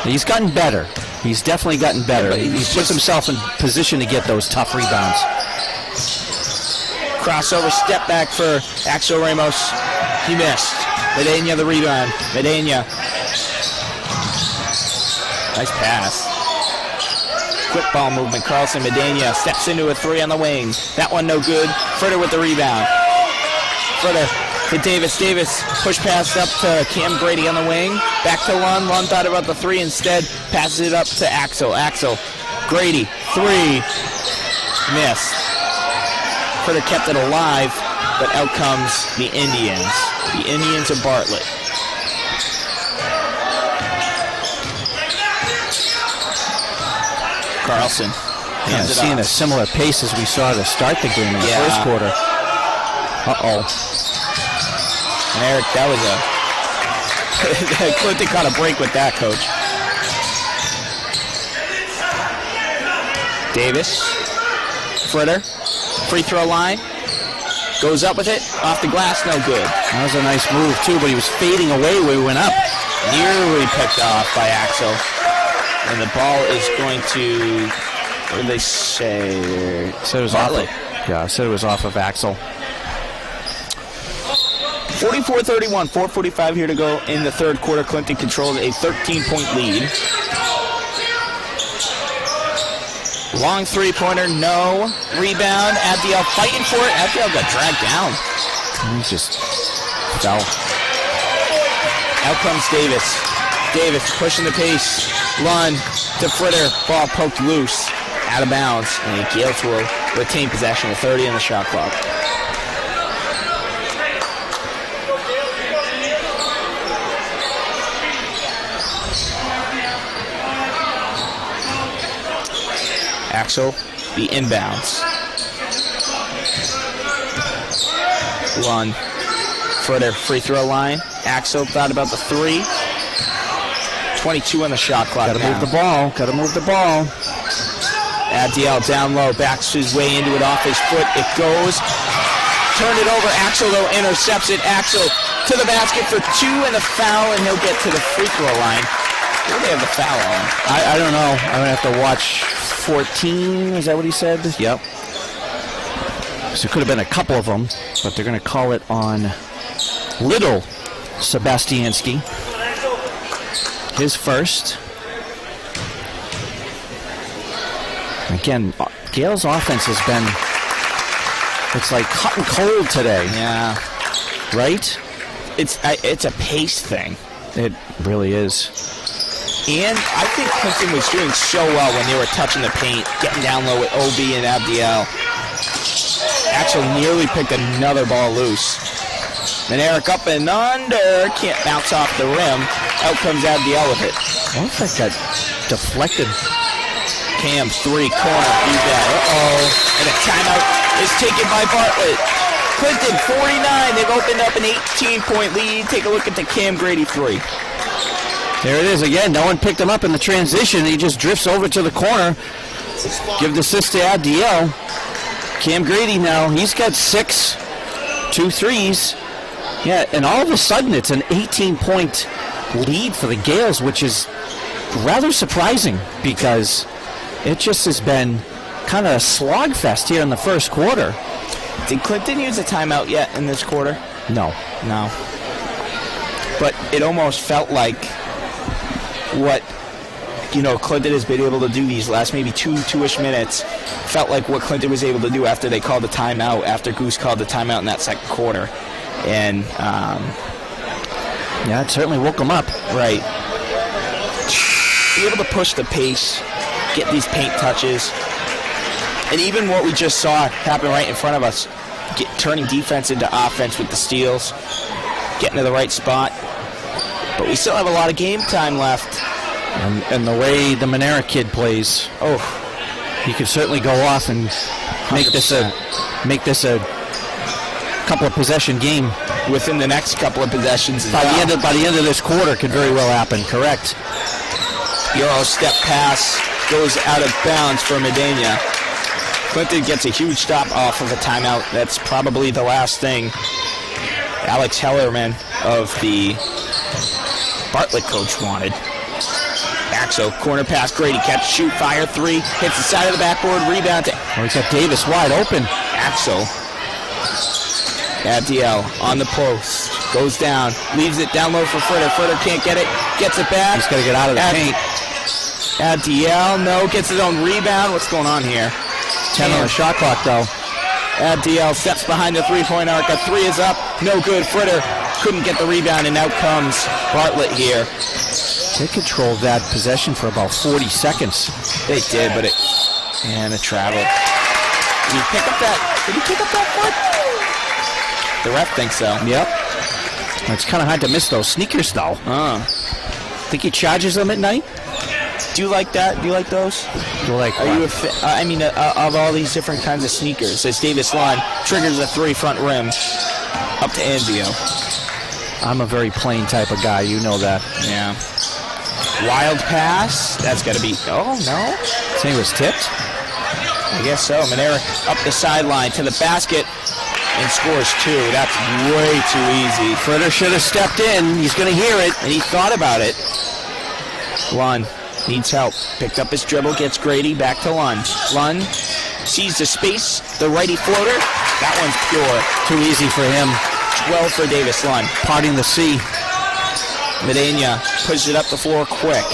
He's gotten better. He's definitely gotten better. Yeah, he puts himself in position to get those tough rebounds. Crossover step back for Axel Ramos. He missed. Medania the rebound. Medania. Nice pass. Quick ball movement. Carlson Medania steps into a 3 on the wing. That one no good. Fritter with the rebound. Fritter to Davis. Davis push pass up to Cam Grady on the wing. Back to Lund. Lund thought about the 3 instead. Passes it up to Axel. Axel. Grady. 3. Missed. Fritter kept it alive, but out comes the Indians. The Indians of Bartlett. Carlson. Yeah, seeing a similar pace as we saw to start the game in the first quarter. Uh-oh. And Eric, that was a... Clinton caught a break with that, Coach. Davis. Fritter. Free throw line. Goes up with it. Off the glass, no good. That was a nice move, too, but he was fading away when he went up. Nearly picked off by Axel. And the ball is going to... What did they say? Said it was off of, yeah, said it was off of Axel. 44-31, 4:45 here to go in the third quarter. Clinton controls a 13-point lead. Long three-pointer, no. Rebound, Abdiel fighting for it. Abdiel got dragged down. He just fell. Out comes Davis. Davis pushing the pace. Lund to Fritter. Ball poked loose. Out of bounds. And Gales will retain possession with 30 on the shot clock. Axel, the inbounds. Lund. Fritter, free throw line. Axel thought about the three. 22 on the shot clock. Gotta move the ball. Gotta move the ball. Abdiel down low, backs his way into it off his foot. It goes. Turn it over. Axel, though, intercepts it. Axel to the basket for two and a foul, and he'll get to the free throw line. Where do they have the foul on? I don't know. I'm going to have to watch 14. Is that what he said? Yep. So it could have been a couple of them, but they're going to call it on Little Sebastianski. His first. Again, Gale's offense has been, it's like hot and cold today. Yeah. Right? It's a pace thing. It really is. And I think Clinton was doing so well when they were touching the paint, getting down low with OB and Abdiel. Axel nearly picked another ball loose. Then Eric up and under, can't bounce off the rim. Out comes Abdiel with it. What if that got deflected? Cam, three, corner, you bet. Uh-oh. And a timeout is taken by Bartlett. Clinton, 49. They've opened up an 18-point lead. Take a look at the Cam Grady three. There it is again. No one picked him up in the transition. He just drifts over to the corner. Give the assist to Abdiel. Cam Grady now, he's got 6, 2 threes. Yeah, and all of a sudden it's an 18-point lead for the Gales, which is rather surprising because it just has been kind of a slogfest here in the first quarter. Did Clinton use a timeout yet in this quarter? No. No. But it almost felt like what, Clinton has been able to do these last maybe two-ish minutes, felt like what Clinton was able to do after they called the timeout, after Goose called the timeout in that second quarter. And, yeah, it certainly woke them up. Right. Be able to push the pace, get these paint touches, and even what we just saw happen right in front of us, turning defense into offense with the steals, getting to the right spot. But we still have a lot of game time left. And the way the M.A.D.A. kid plays, he could certainly go off and make this a couple of possession game within the next couple of possessions. By the end of this quarter, could very well happen. Correct. Euro step pass goes out of bounds for Medina. Clinton gets a huge stop off of a timeout. That's probably the last thing Alex Hellerman of the Bartlett coach wanted. Axel, corner pass, Grady, catch, shoot, fire, three, hits the side of the backboard, rebound to... He's got Davis wide open. Axel. Abdiel on the post, goes down, leaves it down low for Fritter. Fritter can't get it, gets it back. He's got to get out of the paint. Abdiel, no, gets his own rebound. What's going on here? 10 on the shot clock, though. Abdiel steps behind the three-point arc. A three is up, no good. Fritter couldn't get the rebound, and out comes Bartlett here. They controlled that possession for about 40 seconds. They did, but it... And a travel. Did he pick up that foot? The ref thinks so. Yep. It's kind of hard to miss those sneakers, though. Think he charges them at night? Do you like that? Do you like those? Are you of all these different kinds of sneakers? As Davis Lund triggers a three front rim up to Anzio. I'm a very plain type of guy. You know that. Yeah. Wild pass. That's got to be... Oh, no. So he was tipped? I guess so. M.A.D.A. up the sideline to the basket and scores two. That's way too easy. Fritter should have stepped in. He's going to hear it. And he thought about it. Lund needs help. Picked up his dribble, gets Grady, back to Lund. Lund sees the space, the righty floater. That one's pure. Too easy for him. well for Davis Lund. Parting the sea. Medina pushes it up the floor quick.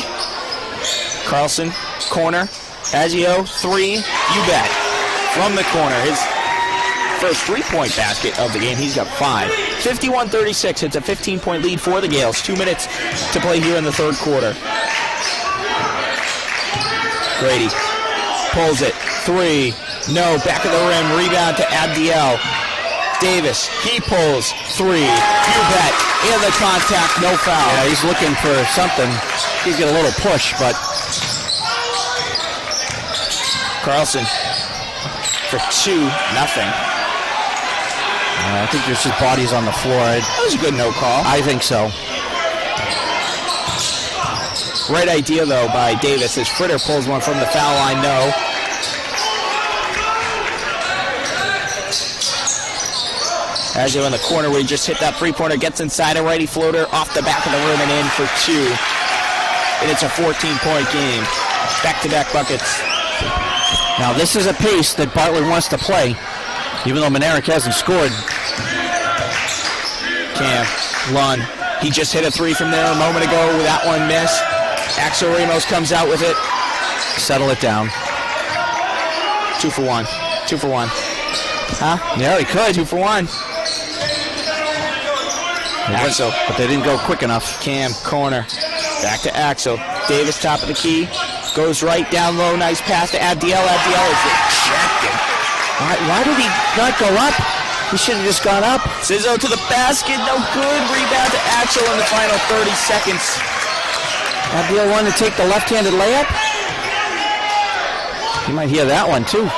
Carlson, corner. Agio, three. You bet. From the corner. His first three-point basket of the game. He's got 5. 51-36. It's a 15-point lead for the Gales. 2 minutes to play here in the third quarter. Grady pulls it. 3. No. Back of the rim. Rebound to Abdiel. Davis. He pulls. 3. You bet. In the contact. No foul. Yeah, he's looking for something. He's got a little push, but Carlson for 2. Nothing. I think there's just bodies on the floor. That was a good no call. I think so. Right idea, though, by Davis as Fritter pulls one from the foul line. No. Agio in the corner where he just hit that three-pointer, gets inside a righty floater off the back of the rim and in for 2. And it's a 14-point game. Back-to-back buckets. Now, this is a pace that Bartlett wants to play, even though Manerick hasn't scored. Cam, Lund. He just hit a 3 from there a moment ago with that one miss. Axel Ramos comes out with it. Settle it down. 2 for 1. 2 for 1. Huh? Yeah, he could. 2 for 1. Axel. But they didn't go quick enough. Cam, corner. Back to Axel. Davis, top of the key. Goes right, down low. Nice pass to Abdiel. Abdiel is ejected. Why did he not go up? He should have just gone up. Sizzo to the basket. No good. Rebound to Axel in the final 30 seconds. Abdiel wanted to take the left-handed layup. You might hear that one, too.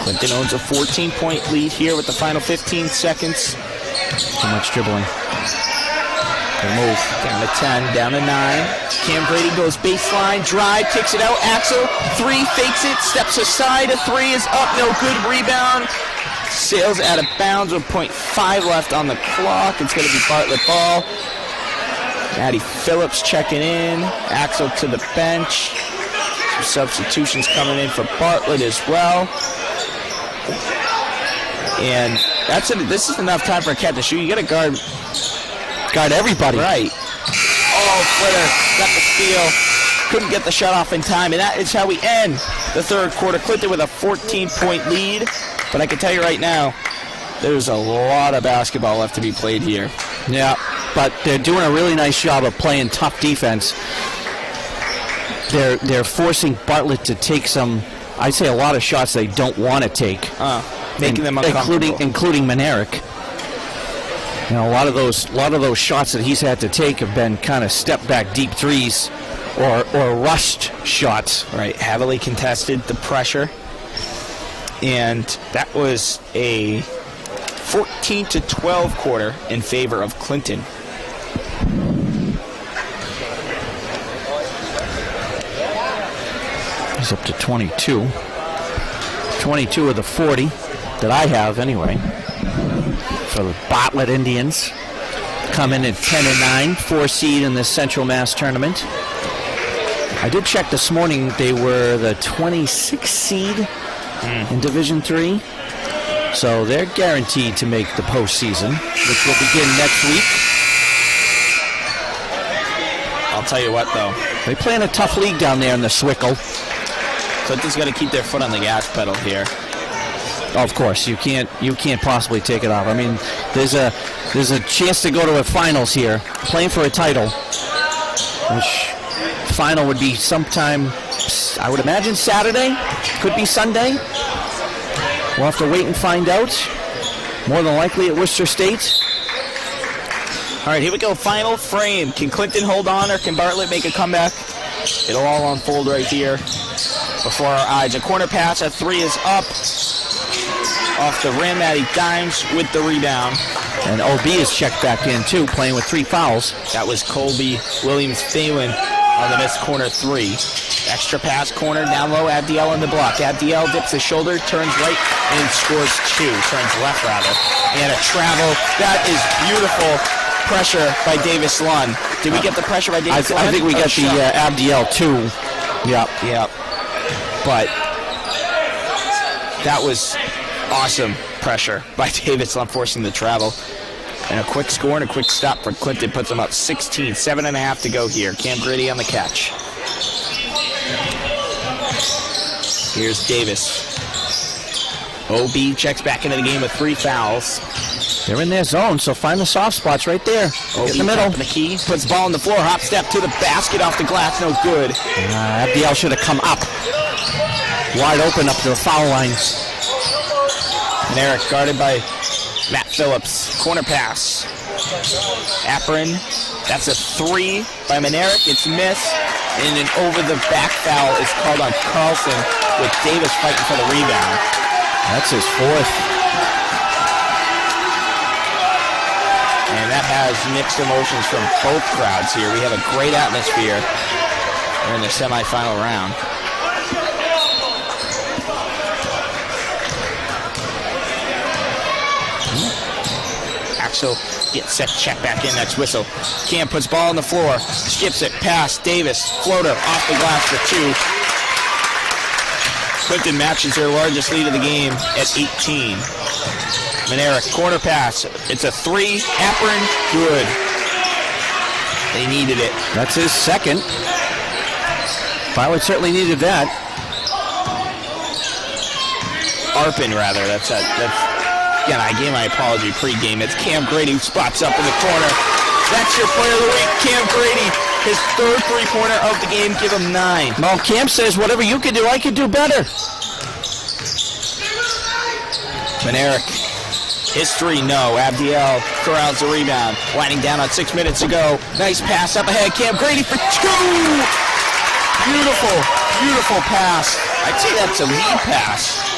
Clinton owns a 14-point lead here with the final 15 seconds. Too much dribbling. Good move. Down to 10, down to 9. Cam Grady goes baseline, drive, kicks it out. Axel, 3, fakes it, steps aside. A 3 is up, no good. Rebound. Sails out of bounds with .5 left on the clock. It's going to be Bartlett ball. Maddie Phillips checking in. Axel to the bench. Some substitutions coming in for Bartlett as well. And this is enough time for a cat to shoot. You got to guard everybody. Right. Oh, Flitter got the steal. Couldn't get the shot off in time. And that is how we end the third quarter. Clinton with a 14-point lead. But I can tell you right now, there's a lot of basketball left to be played here. Yeah, but they're doing a really nice job of playing tough defense. They're forcing Bartlett to take some, I'd say, a lot of shots they don't want to take. Making them uncomfortable. Including Manerick. You know, a lot of those shots that he's had to take have been kind of step back deep threes or rushed shots. Right, heavily contested, the pressure. And that was a 14-12 quarter in favor of Clinton. He's up to 22. 22 of the 40 that I have anyway. For the Bartlett Indians. Come in at 10-9, 4 seed in the Central Mass tournament. I did check this morning, they were the 26th seed in Division III. So they're guaranteed to make the postseason, which will begin next week. I'll tell you what, though. They play in a tough league down there in the Swickle. Clinton's got to keep their foot on the gas pedal here. Of course, you can't possibly take it off. I mean, there's a chance to go to a finals here, playing for a title, which final would be sometime, I would imagine Saturday, could be Sunday. We'll have to wait and find out. More than likely at Worcester State. All right, here we go. Final frame. Can Clinton hold on, or can Bartlett make a comeback? It'll all unfold right here before our eyes. A corner pass, a 3 is up. Off the rim, Maddie Dimes with the rebound. And OB is checked back in, too, playing with 3 fouls. That was Colby Williams-Phelan on the missed corner 3. Extra pass, corner, down low, Abdiel on the block. Abdiel dips his shoulder, turns right, and scores 2. Turns left, rather. And a travel. That is beautiful pressure by Davis Lund. Did we get the pressure by Davis Lund? I think we got the Abdiel, too. Yep. Yep. But That was awesome pressure by Davis Lund, forcing the travel. And a quick score and a quick stop for Clinton puts them up 16, 7.5 to go here. Cam Grady on the catch. Here's Davis. OB checks back into the game with 3 fouls. They're in their zone, so find the soft spots right there. OB in the middle. The key, puts the ball on the floor, hop step to the basket, off the glass, no good. FDL should have come up. Wide open up to the foul lines. And Eric guarded by Matt Phillips. Corner pass. Apron. That's a 3 by Manerick. It's missed. And an over-the-back foul is called on Carlson, with Davis fighting for the rebound. That's his 4th. And that has mixed emotions from both crowds here. We have a great atmosphere. We're in the semifinal round. Axel gets set, check back in, next whistle. Cam puts ball on the floor, skips it, pass, Davis, floater, off the glass for 2. Clinton matches their largest lead of the game at 18. Manerick, corner pass, it's a 3, Apron, good. They needed it. That's his 2nd. Bartlett certainly needed that. Arpin, rather, that's again, I gave my apology pregame. It's Cam Grady who spots up in the corner. That's your player of the week, Cam Grady. His 3rd three-pointer of the game. Give him 9. Well, Cam says, whatever you can do, I can do better. Manerick. History, no. Abdiel corrals the rebound. Winding down on 6 minutes to go. Nice pass up ahead. Cam Grady for 2. Beautiful, beautiful pass. I'd say that's a lead pass.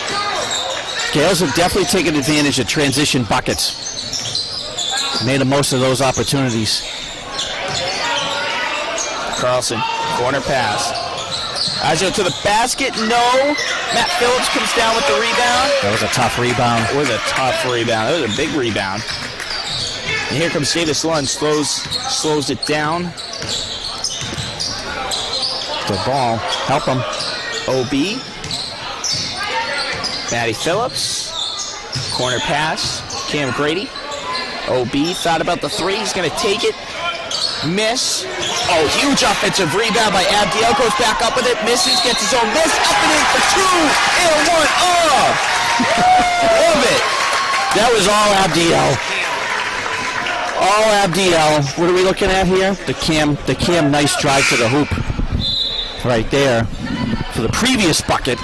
Gales have definitely taken advantage of transition buckets. Made the most of those opportunities. Carlson, corner pass. Ajo to the basket, no. Matt Phillips comes down with the rebound. That was a tough rebound. It was a tough rebound. That was a big rebound. And here comes Davis Lund, slows it down. Good ball. Help him. OB. Matty Phillips. Corner pass. Cam Grady. OB thought about the 3. He's going to take it. Miss. Oh, huge offensive rebound by Abdiel. Goes back up with it. Misses. Gets his own miss. Up and in for 2. And 1. Oh! Love it. That was all Abdiel. All Abdiel. What are we looking at here? The Cam nice drive to the hoop. Right there. For the previous bucket.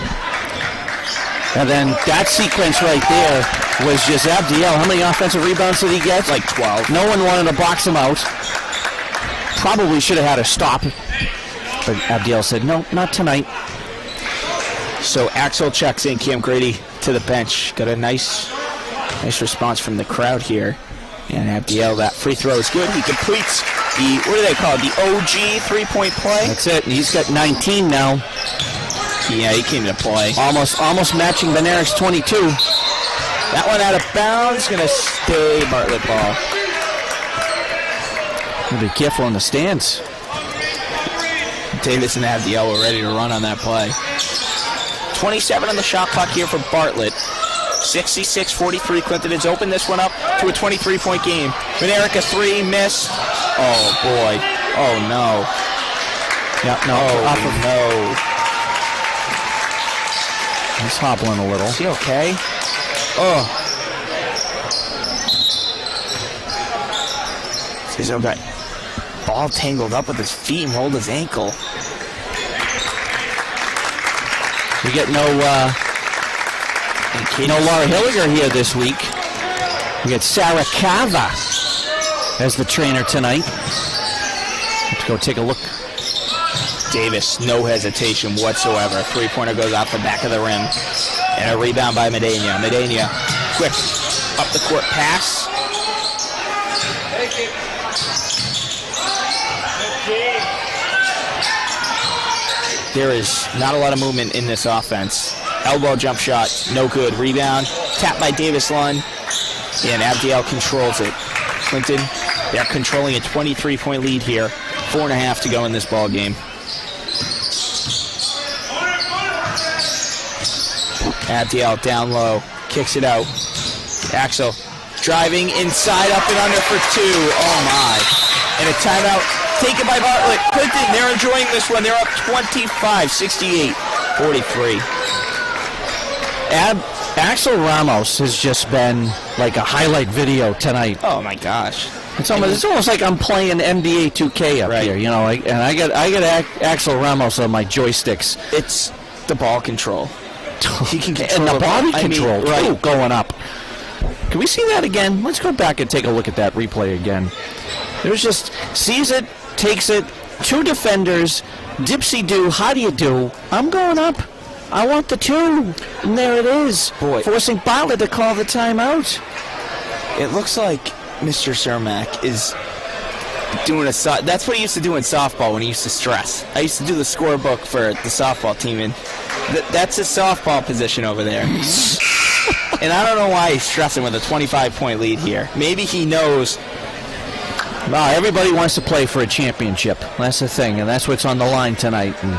And then that sequence right there was just Abdiel. How many offensive rebounds did he get? Like 12. No one wanted to box him out. Probably should have had a stop. But Abdiel said, no, not tonight. So Axel checks in, Cam Grady to the bench. Got a nice response from the crowd here. And Abdiel, that free throw is good. He completes the, what do they call it, the OG three-point play? That's it. He's got 19 now. Yeah, he came to play. Almost matching Benaric's 22. That one out of bounds. Going to stay Bartlett ball. Be careful in the stands. Davis and Abdiel were ready to run on that play. 27 on the shot clock here for Bartlett. 66-43. Clinton has opened this one up to a 23-point game. Manerick, a 3, miss. Oh, boy. Oh, no. Yeah, no. Oh, no. He's hobbling a little. Is he okay? Oh. He's okay. Ball tangled up with his feet and rolled his ankle. We get no Laura Hilliger here this week. We get Sarah Cava as the trainer tonight. Let's go take a look. Davis, no hesitation whatsoever. Three-pointer goes off the back of the rim. And a rebound by Medina. Medina, quick, up the court pass. There is not a lot of movement in this offense. Elbow jump shot, no good. Rebound, tapped by Davis Lund, and Abdiel controls it. Clinton, they're controlling a 23-point lead here. 4.5 to go in this ball game. Abdiel down low, kicks it out. Axel driving inside, up and under for 2. Oh my. And a timeout taken by Bartlett. Clinton, they're enjoying this one. They're up 25, 68, 43. Axel Ramos has just been like a highlight video tonight. Oh my gosh. It's almost like I'm playing NBA 2K up here, you know. And I got Axel Ramos on my joysticks. It's the ball control. He can control and the body control right. too, going up. Can we see that again? Let's go back and take a look at that replay again. There's just sees it, takes it, 2 defenders, dipsy-do, how do you do? I'm going up. I want the 2. And there it is. Boy. Forcing Bartlett to call the timeout. It looks like Mr. C.M.A.D.A is doing that's what he used to do in softball when he used to stress. I used to do the scorebook for the softball team, and that's his softball position over there. And I don't know why he's stressing with a 25-point lead here. Maybe he knows. Well, everybody wants to play for a championship. That's the thing, and that's what's on the line tonight. And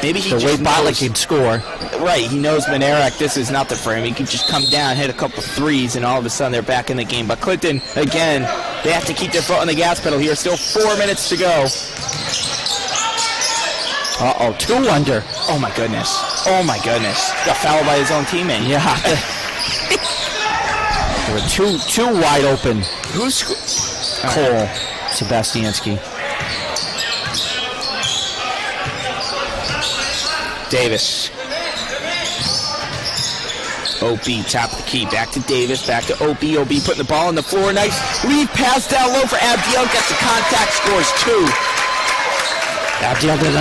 maybe he the way just Bartlett can score. Right, he knows M.A.D.A, this is nothing for him. He can just come down, hit a couple threes, and all of a sudden they're back in the game. But Clinton, again, they have to keep their foot on the gas pedal here. Still 4 minutes to go. 2 under. Oh my goodness. Oh my goodness. Got fouled by his own teammate. Yeah. There were two wide open. Who's Cole Sebastiansky. Davis. OB, top of the key. Back to Davis. Back to OB. OB putting the ball on the floor. Nice lead pass down low for Abdiel. Gets the contact. Scores 2. Abdiel did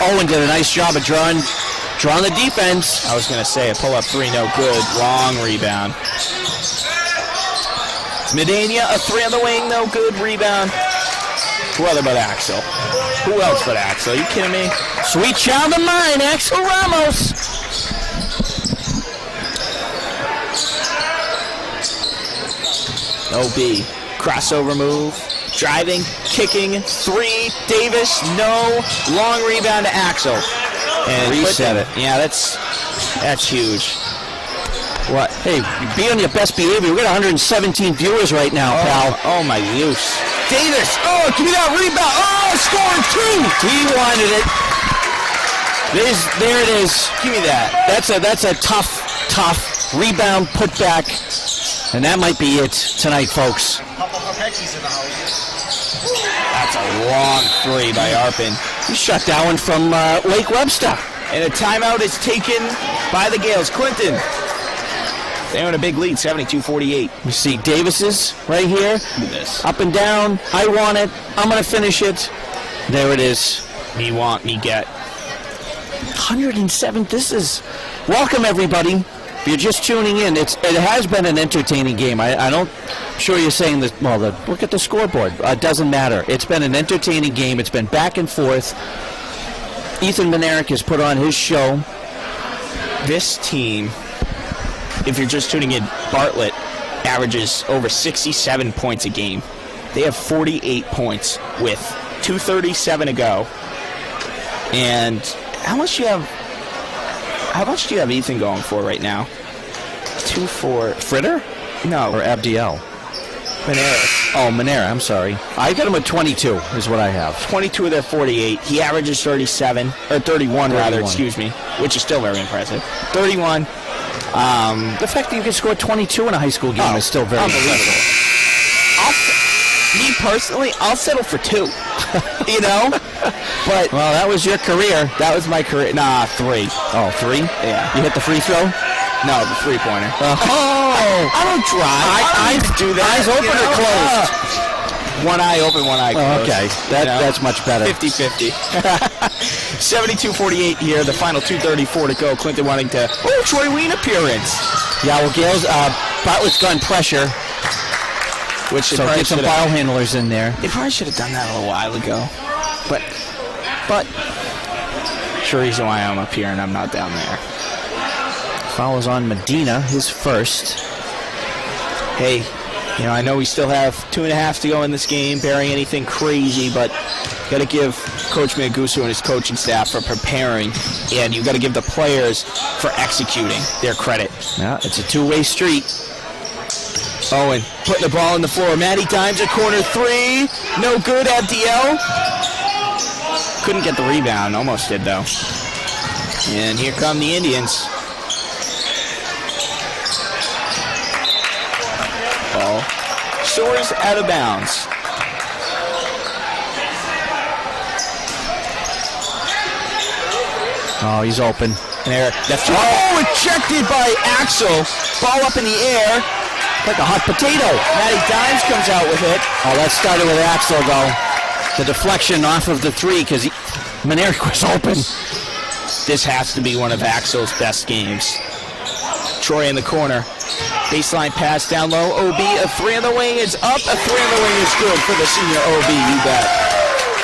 Owen did a nice job of drawing the defense. I was going to say a pull-up 3, no good. Long rebound. Medania, a 3 on the wing, no good. Rebound. Who other but Axel? Who else but Axel? Are you kidding me? Sweet child of mine, Axel Ramos. OB, crossover move, driving, kicking, 3, Davis, no, long rebound to Axel. And reset it. Yeah, that's huge. What? Hey, be on your best behavior. We got 117 viewers right now, pal. Oh my use. Davis, give me that rebound. Scoring 2. He wanted it. There it is. Give me that. That's a tough rebound putback. And that might be it tonight, folks. That's a long 3 by Arpin. He shot that one from Lake Webster. And a timeout is taken by the Gales. Clinton. They're in a big lead, 72-48. You see Davis's right here. Look at this. Up and down. I want it. I'm going to finish it. There it is. Me want, me get. 107. Welcome, everybody. If you're just tuning in, it has been an entertaining game. I'm sure you're saying this. Well, look at the scoreboard. It doesn't matter. It's been an entertaining game. It's been back and forth. Ethan M.A.D.A has put on his show. This team, if you're just tuning in, Bartlett averages over 67 points a game. They have 48 points with 2:37 to go. And how much do you have Ethan going for right now? 2-4. Fritter? No. Or Abdiel? M.A.D.A. Oh, M.A.D.A, I'm sorry. I got him at 22 is what I have. 22 of their 48. He averages 31 rather, excuse me, which is still very impressive. 31. The fact that you can score 22 in a high school game is still very unbelievable. Me personally, I'll settle for 2. You know? But well, that was your career. That was my career. Nah, 3. Oh, 3? Yeah. You hit the free throw? No, the 3-pointer. I don't drive. I do that. Eyes open or closed? One eye open, one eye closed. Okay, that's much better. 50-50. 72-48 here. The final 2:34 to go. Clinton wanting to... Troy Ween appearance. Yeah, well, Gales, Bartlett's gone pressure. So get some ball handlers in there. They probably should have done that a little while ago. But sure reason why I'm up here and I'm not down there. Fouls on Medina, his first. Hey, I know we still have 2.5 to go in this game, barring anything crazy, but Got to give Coach Manguso and his coaching staff for preparing, and you got to give the players for executing their credit. Yeah, it's a two-way street. Owen putting the ball on the floor. Maddie Dimes a corner three. No good. Abdiel couldn't get the rebound. Almost did, though. And here come the Indians. Ball soars out of bounds. Oh, he's open. And Eric, that's ejected by Axel. Ball up in the air. Like a hot potato. Maddie Dimes comes out with it. Oh, that started with Axel, though. The deflection off of the three because Maneric was open. This has to be one of Axel's best games. Troy in the corner. Baseline pass down low. OB, a three on the wing is up. A three on the wing is good for the senior OB. You bet.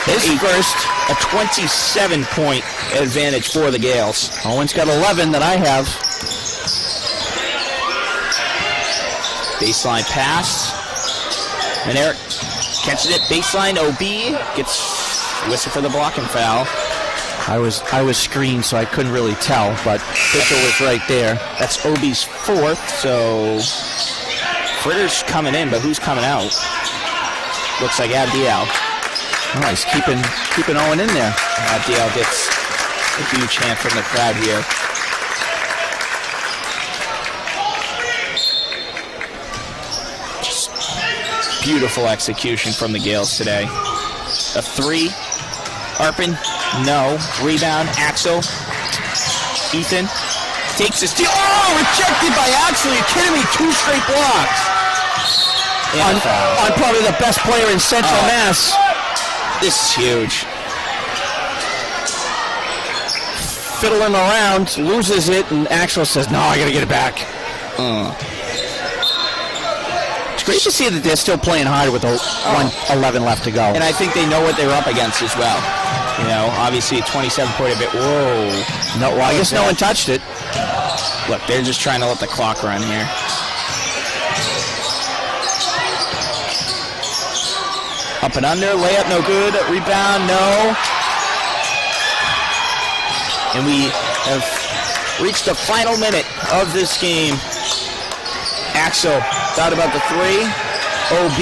His first. A 27-point advantage for the Gales. Owen's got 11 that I have. Baseline pass. And Eric catches it. Baseline OB gets whistle for the blocking foul. I was screened, so I couldn't really tell, but Fisher was right there. That's OB's fourth, so Fritter's coming in, but who's coming out? Looks like Abdiel. Oh, he's keeping Owen in there. Abdiel gets a huge hand from the crowd here. Just beautiful execution from the Gales today. A three. Arpin, no. Rebound, Axel. Ethan takes a steal. Oh, rejected by Axel. You're kidding me? 2 straight blocks. On probably the best player in Central Mass. This is huge. Fiddling around, loses it, and Axel says, no, I got to get it back. It's great to see that they're still playing hard with 1:11 left to go. And I think they know what they're up against as well. You know, obviously a 27-point bit. Whoa. No, well, I guess no one touched it. Look, they're just trying to let the clock run here. Up and under, layup no good, rebound no. And we have reached the final minute of this game. Axel thought about the three. OB.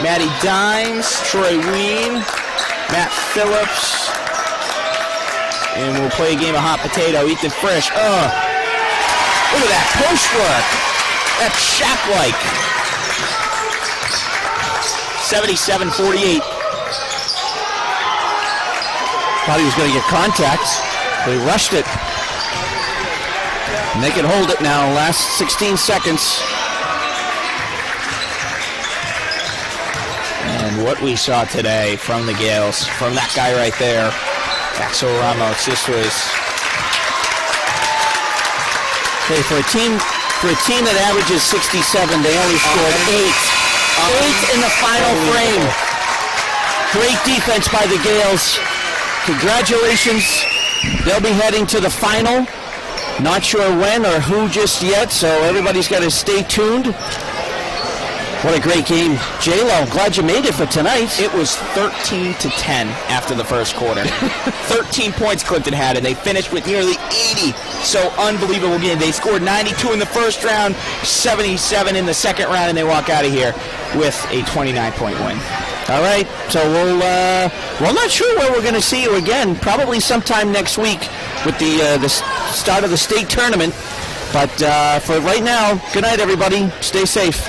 Maddie Dimes, Troy Ween, Matt Phillips. And we'll play a game of hot potato. Ethan Frisch. Look at that post work. That's Shaq-like. 77-48. Thought he was going to get contact. They rushed it. And they can hold it now. Last 16 seconds. And what we saw today from the Gales, from that guy right there, Axel Ramos, this was... Okay, for a team that averages 67, they only scored 8. 8 in the final frame. Great defense by the Gales. Congratulations. They'll be heading to the final. Not sure when or who just yet, so everybody's got to stay tuned. What a great game. J-Lo, glad you made it for tonight. It was 13-10 after the first quarter. 13 points Clifton had, and they finished with nearly 80. So unbelievable game. They scored 92 in the first round, 77 in the second round, and they walk out of here with a 29-point win. All right, so we're not sure where we're going to see you again. Probably sometime next week with the start of the state tournament. But for right now, good night, everybody. Stay safe.